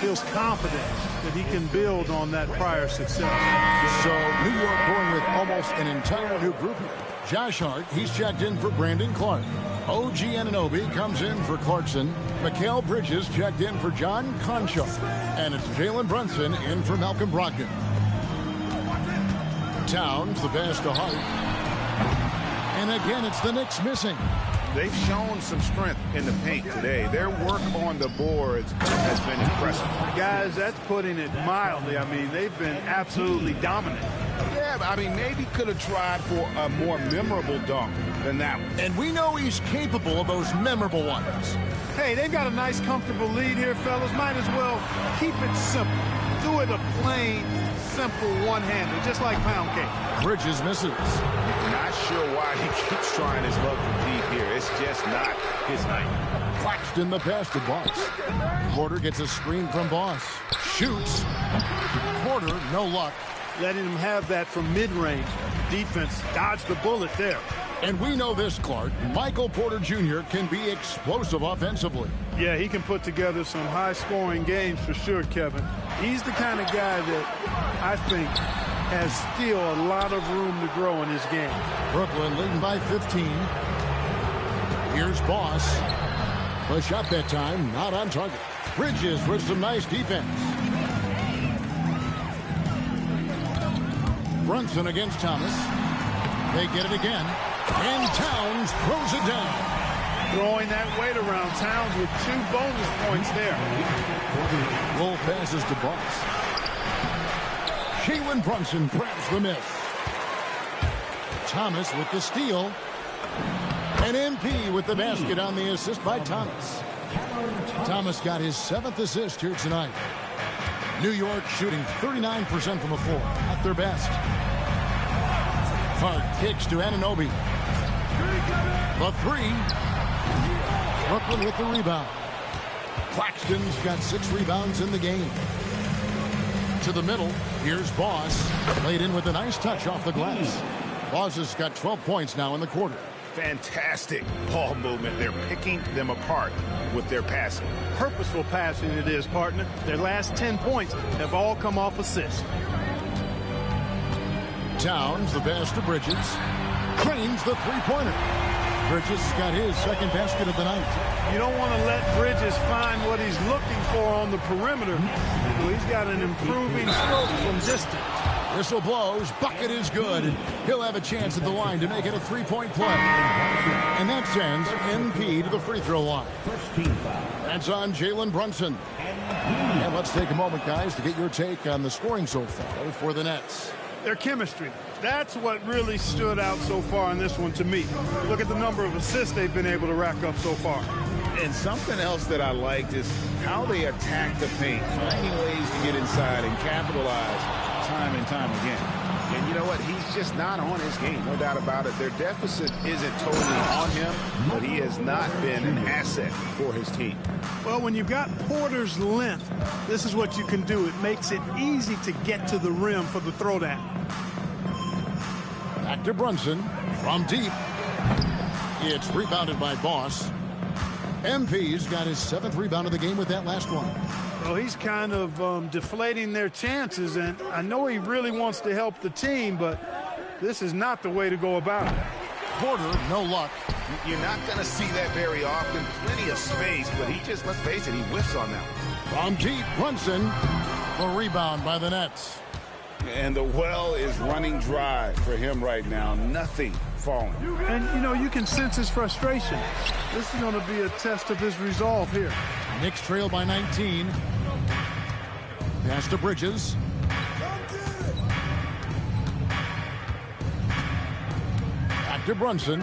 Feels confident that he can build on that prior success. So New York going with almost an entire new group here. Josh Hart, he's checked in for Brandon Clark. OG Anunoby comes in for Clarkson. Mikal Bridges checked in for John Concho. And it's Jalen Brunson in for Malcolm Brogdon. Towns, the pass to Hart. And again, it's the Knicks missing. They've shown some strength in the paint today. Their work on the boards has been impressive. Guys, that's putting it mildly. I mean, they've been absolutely dominant. Yeah, but I mean, maybe could have tried for a more memorable dunk than that one. And we know he's capable of those memorable ones. Hey, they've got a nice, comfortable lead here, fellas. Might as well keep it simple. Do it a plain, simple one-hander, just like pound cake. Bridges misses. Not sure why he keeps trying his luck from deep here. It's just not his night. Claxton the pass to Boss. Porter gets a screen from Boss. Shoots. Porter, no luck. Letting him have that from mid-range. Defense dodged the bullet there. And we know this, Clark. Michael Porter Jr. can be explosive offensively. Yeah, he can put together some high-scoring games for sure, Kevin. He's the kind of guy that I think has still a lot of room to grow in his game. Brooklyn leading by 15. Here's Boss. The shot that time, not on target. Bridges with some nice defense. Brunson against Thomas. They get it again. And Towns throws it down. Throwing that weight around. Towns with 2 bonus points there. Wolf passes to Boss. Jalen Brunson grabs the miss. Thomas with the steal. And MP with the basket on the assist by Thomas. Thomas got his 7th assist here tonight. New York shooting 39% from the floor, at their best. Hart kicks to Anunoby. The 3. Brooklyn with the rebound. Claxton's got 6 rebounds in the game. To the middle, here's Boss. Laid in with a nice touch off the glass. Boss has got 12 points now in the quarter. Fantastic ball movement. They're picking them apart with their passing. Purposeful passing it is, partner. Their last 10 points have all come off assists. Towns, the pass to Bridges. Cranes the three-pointer. Bridges got his second basket of the night. You don't want to let Bridges find what he's looking for on the perimeter. So he's got an improving stroke from distance. Whistle blows. Bucket is good. He'll have a chance at the line to make it a three-point play. And that sends MP to the free throw line. That's on Jalen Brunson. And let's take a moment, guys, to get your take on the scoring so far for the Nets. Their chemistry. That's what really stood out so far in this one to me. Look at the number of assists they've been able to rack up so far. And something else that I liked is how they attack the paint, finding ways to get inside and capitalize time and time again. And you know what? He's just not on his game, no doubt about it. Their deficit isn't totally on him, but he has not been an asset for his team. Well, when you've got Porter's length, this is what you can do. It makes it easy to get to the rim for the throwdown. Back to Brunson from deep. It's rebounded by Boss. MP's got his 7th rebound of the game with that last one. Well, he's kind of deflating their chances, and I know he really wants to help the team, but this is not the way to go about it. Porter, no luck. You're not going to see that very often. Plenty of space, but he just, let's face it, he whiffs on that. From deep, Brunson. The rebound by the Nets. And the well is running dry for him right now. Nothing falling. And, you know, you can sense his frustration. This is going to be a test of his resolve here. Knicks trail by 19. Pass to Bridges. Back to Brunson.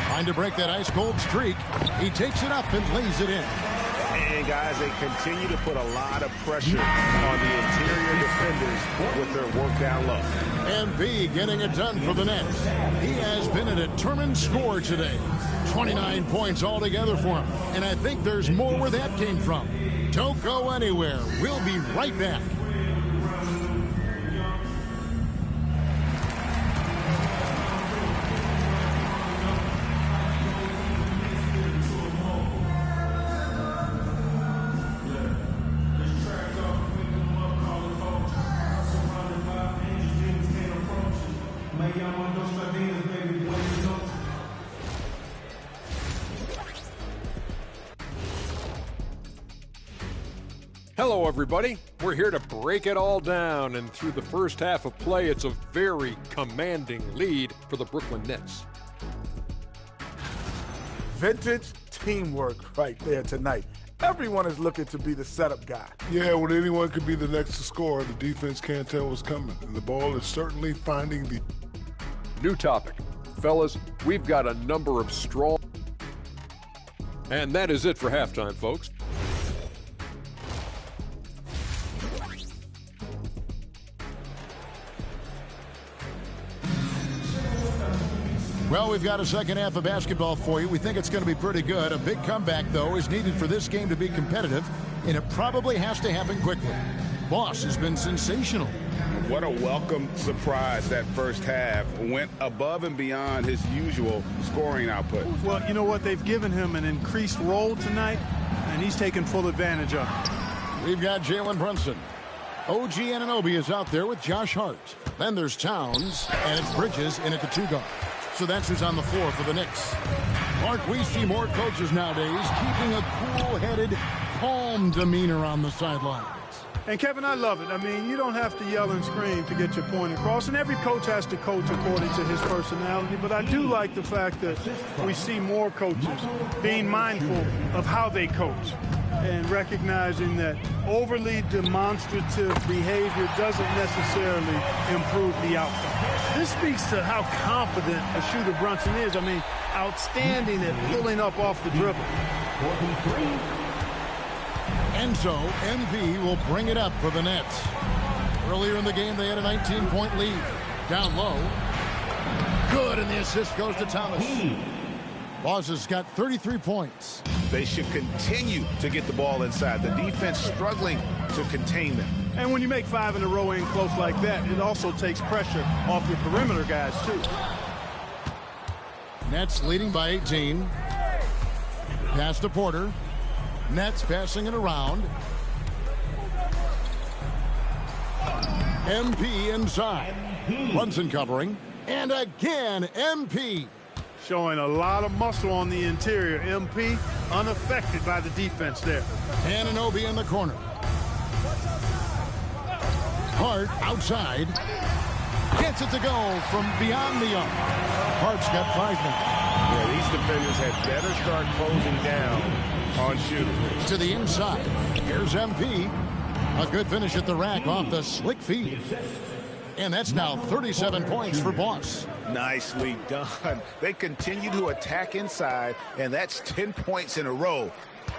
Trying to break that ice-cold streak. He takes it up and lays it in. And, guys, they continue to put a lot of pressure on the interior defenders with their work down low. MB getting it done for the Nets. He has been a determined scorer today. 29 points altogether for him. And I think there's more where that came from. Don't go anywhere. We'll be right back. Hello, everybody. We're here to break it all down, and through the first half of play, it's a very commanding lead for the Brooklyn Nets. Vintage teamwork right there tonight. Everyone is looking to be the setup guy. Yeah, when anyone could be the next to score, the defense can't tell what's coming. And the ball is certainly finding the... New topic. Fellas, we've got a number of strong... And that is it for halftime, folks. Well, we've got a second half of basketball for you. We think it's going to be pretty good. A big comeback, though, is needed for this game to be competitive, and it probably has to happen quickly. Boss has been sensational. What a welcome surprise that first half. Went above and beyond his usual scoring output. Well, you know what? They've given him an increased role tonight, and he's taken full advantage of it. We've got Jalen Brunson. OG Anunoby is out there with Josh Hart. Then there's Towns, and it's Bridges in at the 2-guard. So that's who's on the floor for the Knicks. Mark, we see more coaches nowadays keeping a cool-headed, calm demeanor on the sidelines. And, Kevin, I love it. I mean, you don't have to yell and scream to get your point across, and every coach has to coach according to his personality. But I do like the fact that we see more coaches being mindful of how they coach and recognizing that overly demonstrative behavior doesn't necessarily improve the outcome. This speaks to how confident a shooter Brunson is. I mean, outstanding at pulling up off the dribble. And so, MV will bring it up for the Nets. Earlier in the game, they had a 19-point lead. Down low. Good, and the assist goes to Thomas. Boss has got 33 points. They should continue to get the ball inside. The defense struggling to contain them. And when you make 5 in a row in close like that, it also takes pressure off your perimeter guys, too. Nets leading by 18. Pass to Porter. Nets passing it around. MP inside. Brunson covering. And again, MP. Showing a lot of muscle on the interior. MP unaffected by the defense there. Anunoby in the corner. Hart outside. Gets it to go from beyond the arc. Hart's got 5 now. Yeah, these defenders had better start closing down on shooting. To the inside. Here's MP. A good finish at the rack off the slick feed. And that's now 37 points for Boss. Nicely done. They continue to attack inside, and that's 10 points in a row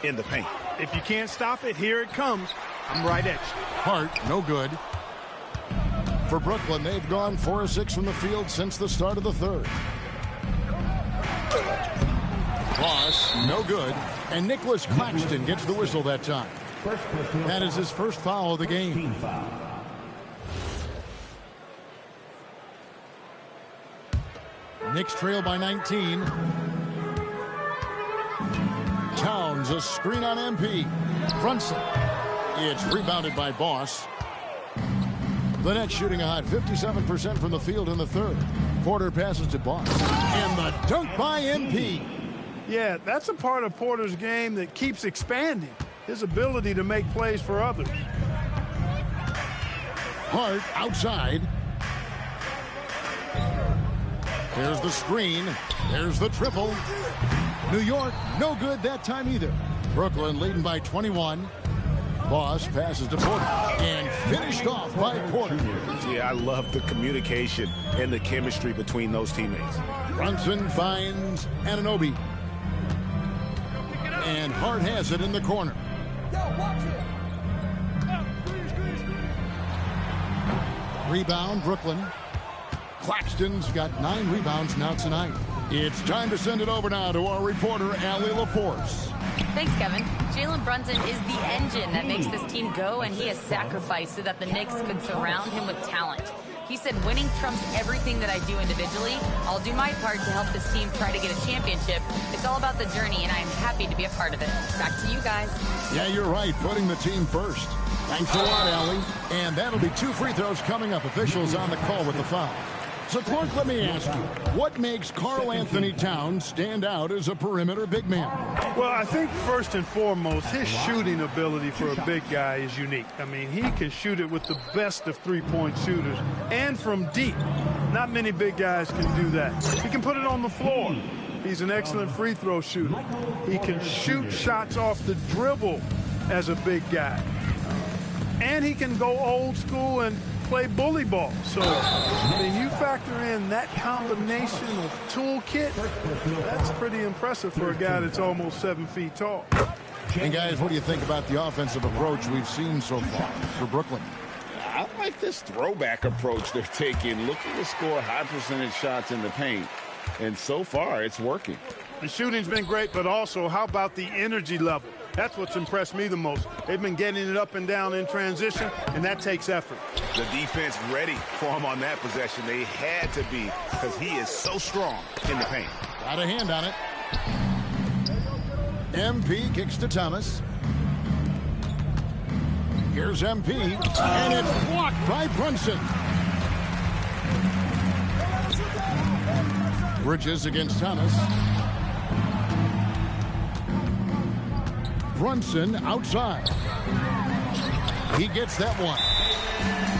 in the paint. If you can't stop it, here it comes. I'm right at you. Hart, no good. For Brooklyn, they've gone 4 of 6 from the field since the start of the third. Boss, no good. And Nicholas Claxton gets the whistle that time. That is his first foul of the game. Knicks trail by 19. Towns, a screen on MP. Brunson. It's rebounded by Boss. The Nets shooting a hot 57% from the field in the third. Porter passes to Boss. And the dunk by MP. Yeah, that's a part of Porter's game that keeps expanding. His ability to make plays for others. Hart outside. There's the screen. There's the triple. New York, no good that time either. Brooklyn leading by 21. Boss passes to Porter and finished off by Porter. Yeah, I love the communication and the chemistry between those teammates. Brunson finds Anunoby. And Hart has it in the corner. Rebound, Brooklyn. Claxton's got 9 rebounds now tonight. It's time to send it over now to our reporter, Allie LaForce. Thanks, Kevin. Jalen Brunson is the engine that makes this team go, and he has sacrificed so that the Knicks could surround him with talent. He said, winning trumps everything that I do individually. I'll do my part to help this team try to get a championship. It's all about the journey, and I am happy to be a part of it. Back to you guys. Yeah, you're right. Putting the team first. Thanks a lot, Allie. And that'll be 2 free throws coming up. Officials on the call with the foul. So, Clark, let me ask you, what makes Karl Anthony Towns stand out as a perimeter big man? Well, I think first and foremost, his shooting ability for a big guy is unique. I mean, he can shoot it with the best of three-point shooters and from deep. Not many big guys can do that. He can put it on the floor. He's an excellent free throw shooter. He can shoot shots off the dribble as a big guy. And he can go old school and play bully ball. So when you factor in that combination of toolkit, that's pretty impressive for a guy that's almost 7 feet tall. And guys, what do you think about the offensive approach we've seen so far for Brooklyn? I like this throwback approach they're taking, looking to score high percentage shots in the paint. And so far, it's working. The shooting's been great, but also how about the energy level? That's what's impressed me the most. They've been getting it up and down in transition, and that takes effort. The defense ready for him on that possession. They had to be, because he is so strong in the paint. Got a hand on it. MP kicks to Thomas. Here's MP, and it's blocked by Brunson. Bridges against Thomas. Brunson outside. He gets that one.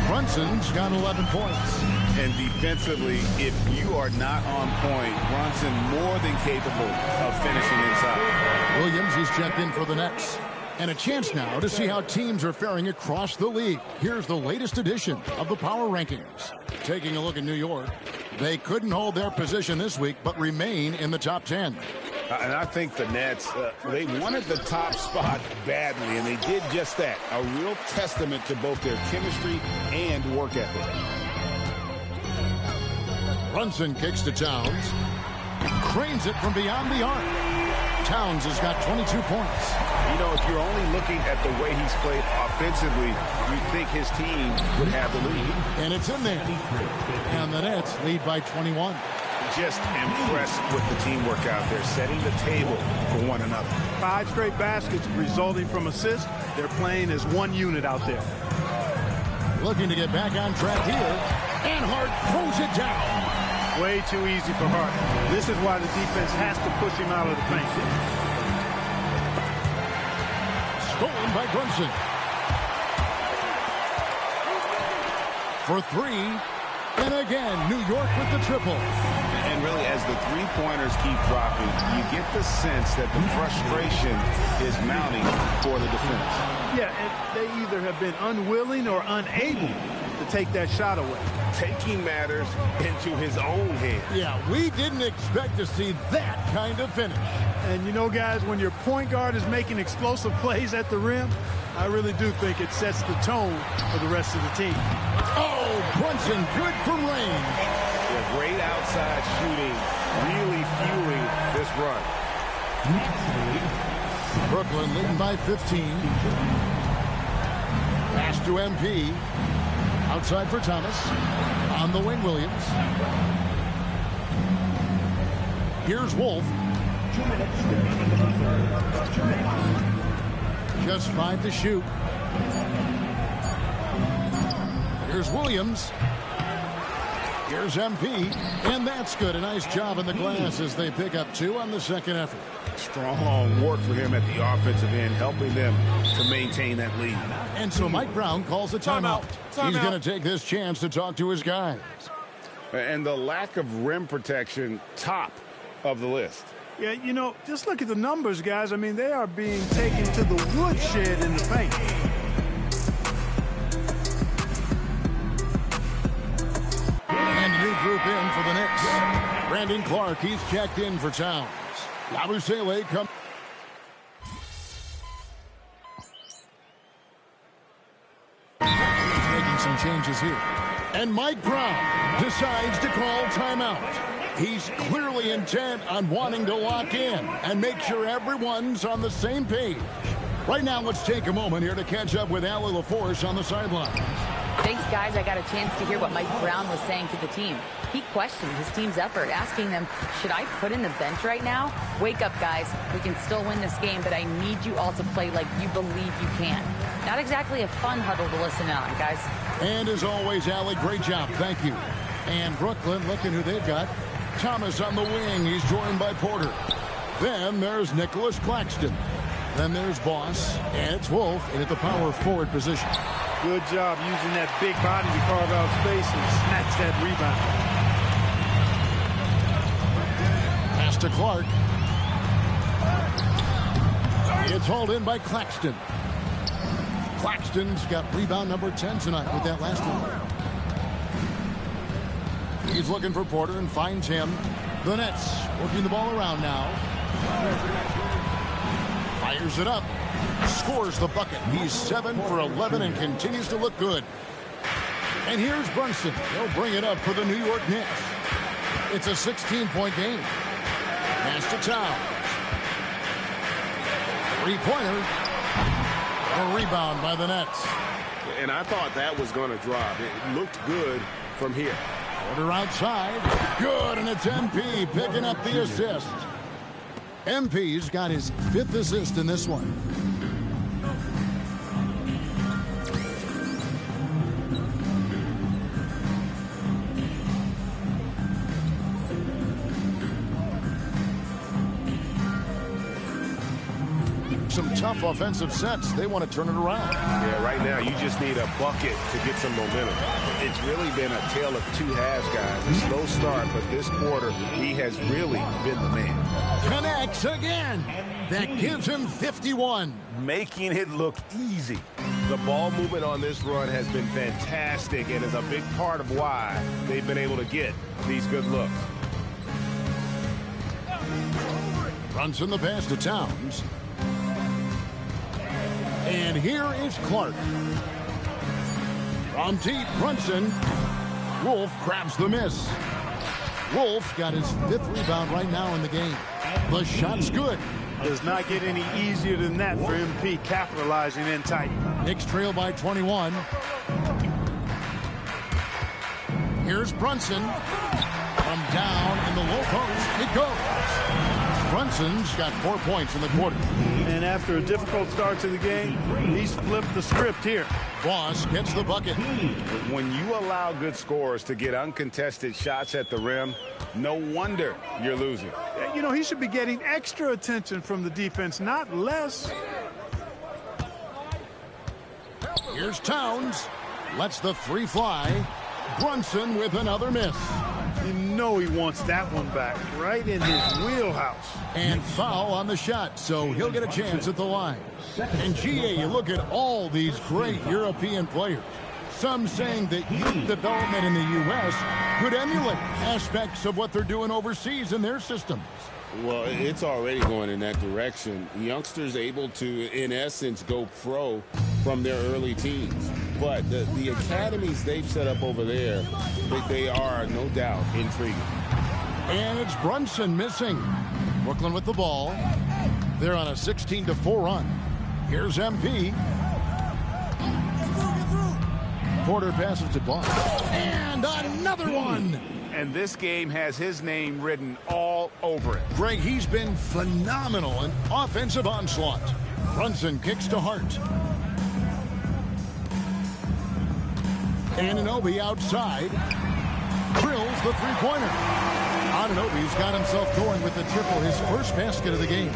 Brunson's got 11 points. And defensively, if you are not on point, Brunson more than capable of finishing inside. Williams, he's checked in for the Nets. And a chance now to see how teams are faring across the league. Here's the latest edition of the Power Rankings. Taking a look at New York. They couldn't hold their position this week, but remain in the top 10. And I think the Nets, they wanted the top spot badly, and they did just that. A real testament to both their chemistry and work ethic. Brunson kicks to Towns. Cranes it from beyond the arc. Towns has got 22 points. You know, if you're only looking at the way he's played offensively, you'd think his team would have the lead. And it's in there. And the Nets lead by 21. Just impressed with the teamwork out there, setting the table for one another. 5 straight baskets resulting from assists. They're playing as one unit out there. Looking to get back on track here. And Hart throws it down. Way too easy for Hart. This is why the defense has to push him out of the paint. Stolen by Brunson. For three. And again, New York with the triple. And really, as the three-pointers keep dropping, you get the sense that the frustration is mounting for the defense. Yeah, and they either have been unwilling or unable to take that shot away. Taking matters into his own hands. Yeah, we didn't expect to see that kind of finish. And you know, guys, when your point guard is making explosive plays at the rim, I really do think it sets the tone for the rest of the team. Oh, Brunson, good from range. Yeah, great outside shooting, really fueling this run. Brooklyn leading by 15. Pass to MP. Outside for Thomas. On the wing, Williams. Here's Wolf. 2 minutes remaining in the third. 2 minutes. Just 5 to shoot. Here's Williams. Here's MP. And that's good. A nice job in the glass as they pick up 2 on the second effort. Strong work for him at the offensive end, helping them to maintain that lead. And so Mike Brown calls a timeout. He's going to take this chance to talk to his guys. And the lack of rim protection, top of the list. Yeah, you know, just look at the numbers, guys. I mean, they are being taken to the woodshed in the paint. And a new group in for the Knicks. Brandon Clark, he's checked in for Towns. Yabusele comes. Making some changes here. And Mike Brown decides to call timeout. He's clearly intent on wanting to lock in and make sure everyone's on the same page. Right now, let's take a moment here to catch up with Allie LaForce on the sideline. Thanks, guys. I got a chance to hear what Mike Brown was saying to the team. He questioned his team's effort, asking them, should I put in the bench right now? Wake up, guys. We can still win this game, but I need you all to play like you believe you can. Not exactly a fun huddle to listen on, guys. And as always, Allie, great job. Thank you. And Brooklyn, looking who they've got. Thomas on the wing. He's joined by Porter. Then there's Nicholas Claxton. Then there's Boss. And it's Wolf in at the power forward position. Good job using that big body to carve out space and snatch that rebound. Pass to Clark. It's hauled in by Claxton. Claxton's got rebound number 10 tonight with that last one. He's looking for Porter and finds him. The Nets working the ball around now. Fires it up. Scores the bucket. He's 7 for 11 and continues to look good. And here's Brunson. He'll bring it up for the New York Knicks. It's a 16-point game. Pass to Towns. Three-pointer. A rebound by the Nets. And I thought that was going to drop. It looked good from here. Porter outside. Good, and it's MP picking up the assist. MP's got his 5th assist in this one. Some tough offensive sets. They want to turn it around. Yeah, right now you just need a bucket to get some momentum. It's really been a tale of two halves, guys. A slow start, but this quarter he has really been the man. Connects again. That gives him 51. Making it look easy. The ball movement on this run has been fantastic and is a big part of why they've been able to get these good looks. Brunson the pass to Towns. And here is Clark. From deep, Brunson. Wolf grabs the miss. Wolf got his 5th rebound right now in the game. The shot's good. Does not get any easier than that for MP capitalizing in tight. Knicks trail by 21. Here's Brunson. From down in the low post, it goes. Brunson's got 4 points in the quarter. And after a difficult start to the game, he's flipped the script here. Boss gets the bucket. When you allow good scorers to get uncontested shots at the rim, no wonder you're losing. You know, he should be getting extra attention from the defense, not less. Here's Towns. Lets the three fly. Brunson with another miss. You know he wants that one back, right in his wheelhouse. And foul on the shot, so he'll get a chance at the line. And GA, you look at all these great European players. Some saying that youth development in the U.S. could emulate aspects of what they're doing overseas in their systems. Well, it's already going in that direction. Youngsters able to, in essence, go pro from their early teens. But the academies they've set up over there, they are, no doubt, intriguing. And it's Brunson missing. Brooklyn with the ball. They're on a 16-4 run. Here's MP. Porter passes to Boss. And another one. And this game has his name written all over it. Greg, he's been phenomenal in offensive onslaught. Brunson kicks to Hart. Anunoby outside. Drills the three-pointer. Anunoby's got himself going with the triple, his first basket of the game.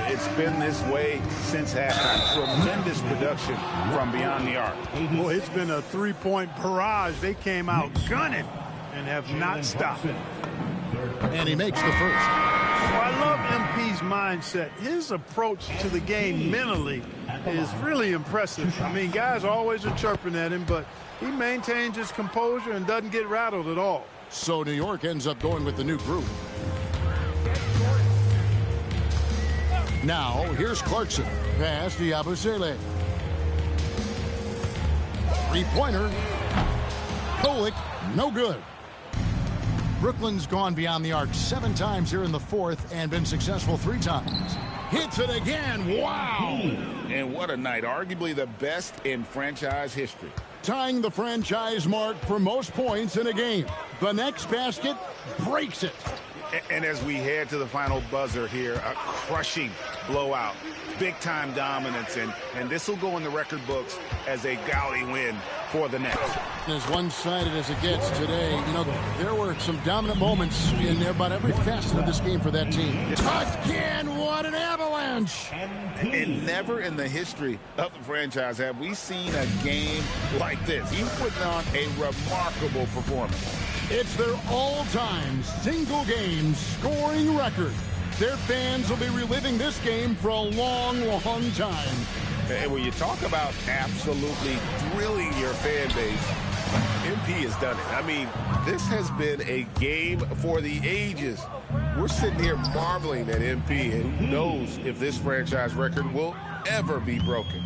It's been this way since halftime. Tremendous production from beyond the arc. Boy, it's been a three-point barrage. They came out gunning and have not stopped. And he makes the first. Well, I love MP's mindset. His approach to the game mentally is really impressive. I mean, guys always are chirping at him, but he maintains his composure and doesn't get rattled at all. So New York ends up going with the new group. Now, here's Clarkson. Pass to Yabusele. Three-pointer. Kolek, no good. Brooklyn's gone beyond the arc 7 times here in the fourth and been successful 3 times. Hits it again. Wow. And what a night. Arguably the best in franchise history. Tying the franchise mark for most points in a game. The next basket breaks it. And as we head to the final buzzer here, a crushing blowout, big-time dominance, and this will go in the record books as a gaudy win for the Nets. As one-sided as it gets today, you know, there were some dominant moments in about every facet of this game for that team. Again, what an avalanche! And never in the history of the franchise have we seen a game like this. He's putting on a remarkable performance. It's their all-time single-game scoring record. Their fans will be reliving this game for a long, long time. And when you talk about absolutely thrilling your fan base, MP has done it. I mean, this has been a game for the ages. We're sitting here marveling at MP, and who knows if this franchise record will ever be broken.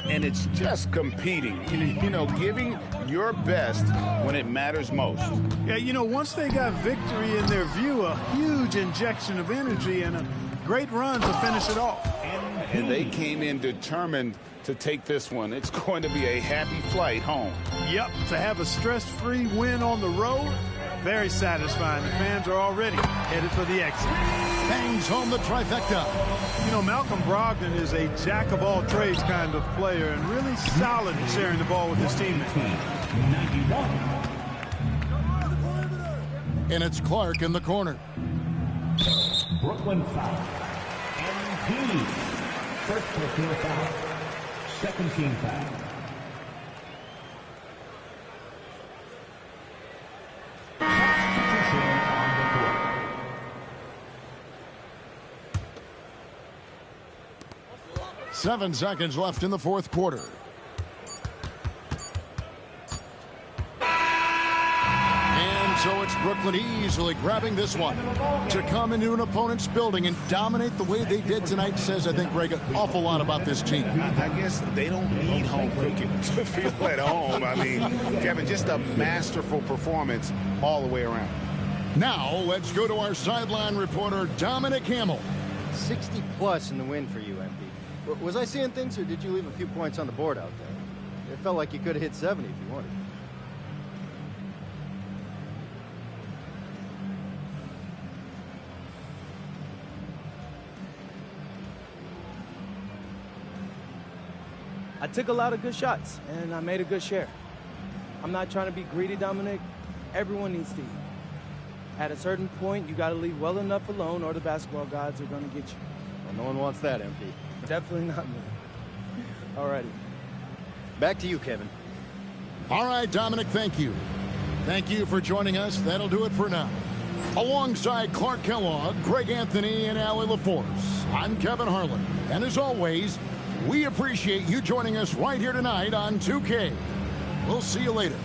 And it's just competing, you know, giving your best when it matters most. Yeah, you know, once they got victory in their view, a huge injection of energy and a great run to finish it off. And they came in determined to take this one. It's going to be a happy flight home. Yep, to have a stress-free win on the road, very satisfying. The fans are already headed for the exit. Bangs home the trifecta. You know, Malcolm Brogdon is a jack-of-all-trades kind of player and really solid sharing the ball with his teammates. And it's Clark in the corner. Brooklyn foul. MP. First personal foul. Second team foul. Substitution on the court. 7 seconds left in the fourth quarter. And so it's Brooklyn easily grabbing this one. To come into an opponent's building and dominate the way they did tonight says, I think, Greg, an awful lot about this team. I guess they don't need home cooking to feel at home. I mean, Kevin, just a masterful performance all the way around. Now, let's go to our sideline reporter, Dominic Hamill. 60-plus in the win for you, MP. Was I seeing things, or did you leave a few points on the board out there? It felt like you could have hit 70 if you wanted. I took a lot of good shots, and I made a good share. I'm not trying to be greedy, Dominic. Everyone needs to eat. At a certain point, you got to leave well enough alone or the basketball gods are going to get you. Well, no one wants that, MP. Definitely not me. Alrighty. Back to you, Kevin. All right, Dominic, thank you. Thank you for joining us. That'll do it for now. Alongside Clark Kellogg, Greg Anthony, and Allie LaForce, I'm Kevin Harlan. And as always, we appreciate you joining us right here tonight on 2K. We'll see you later.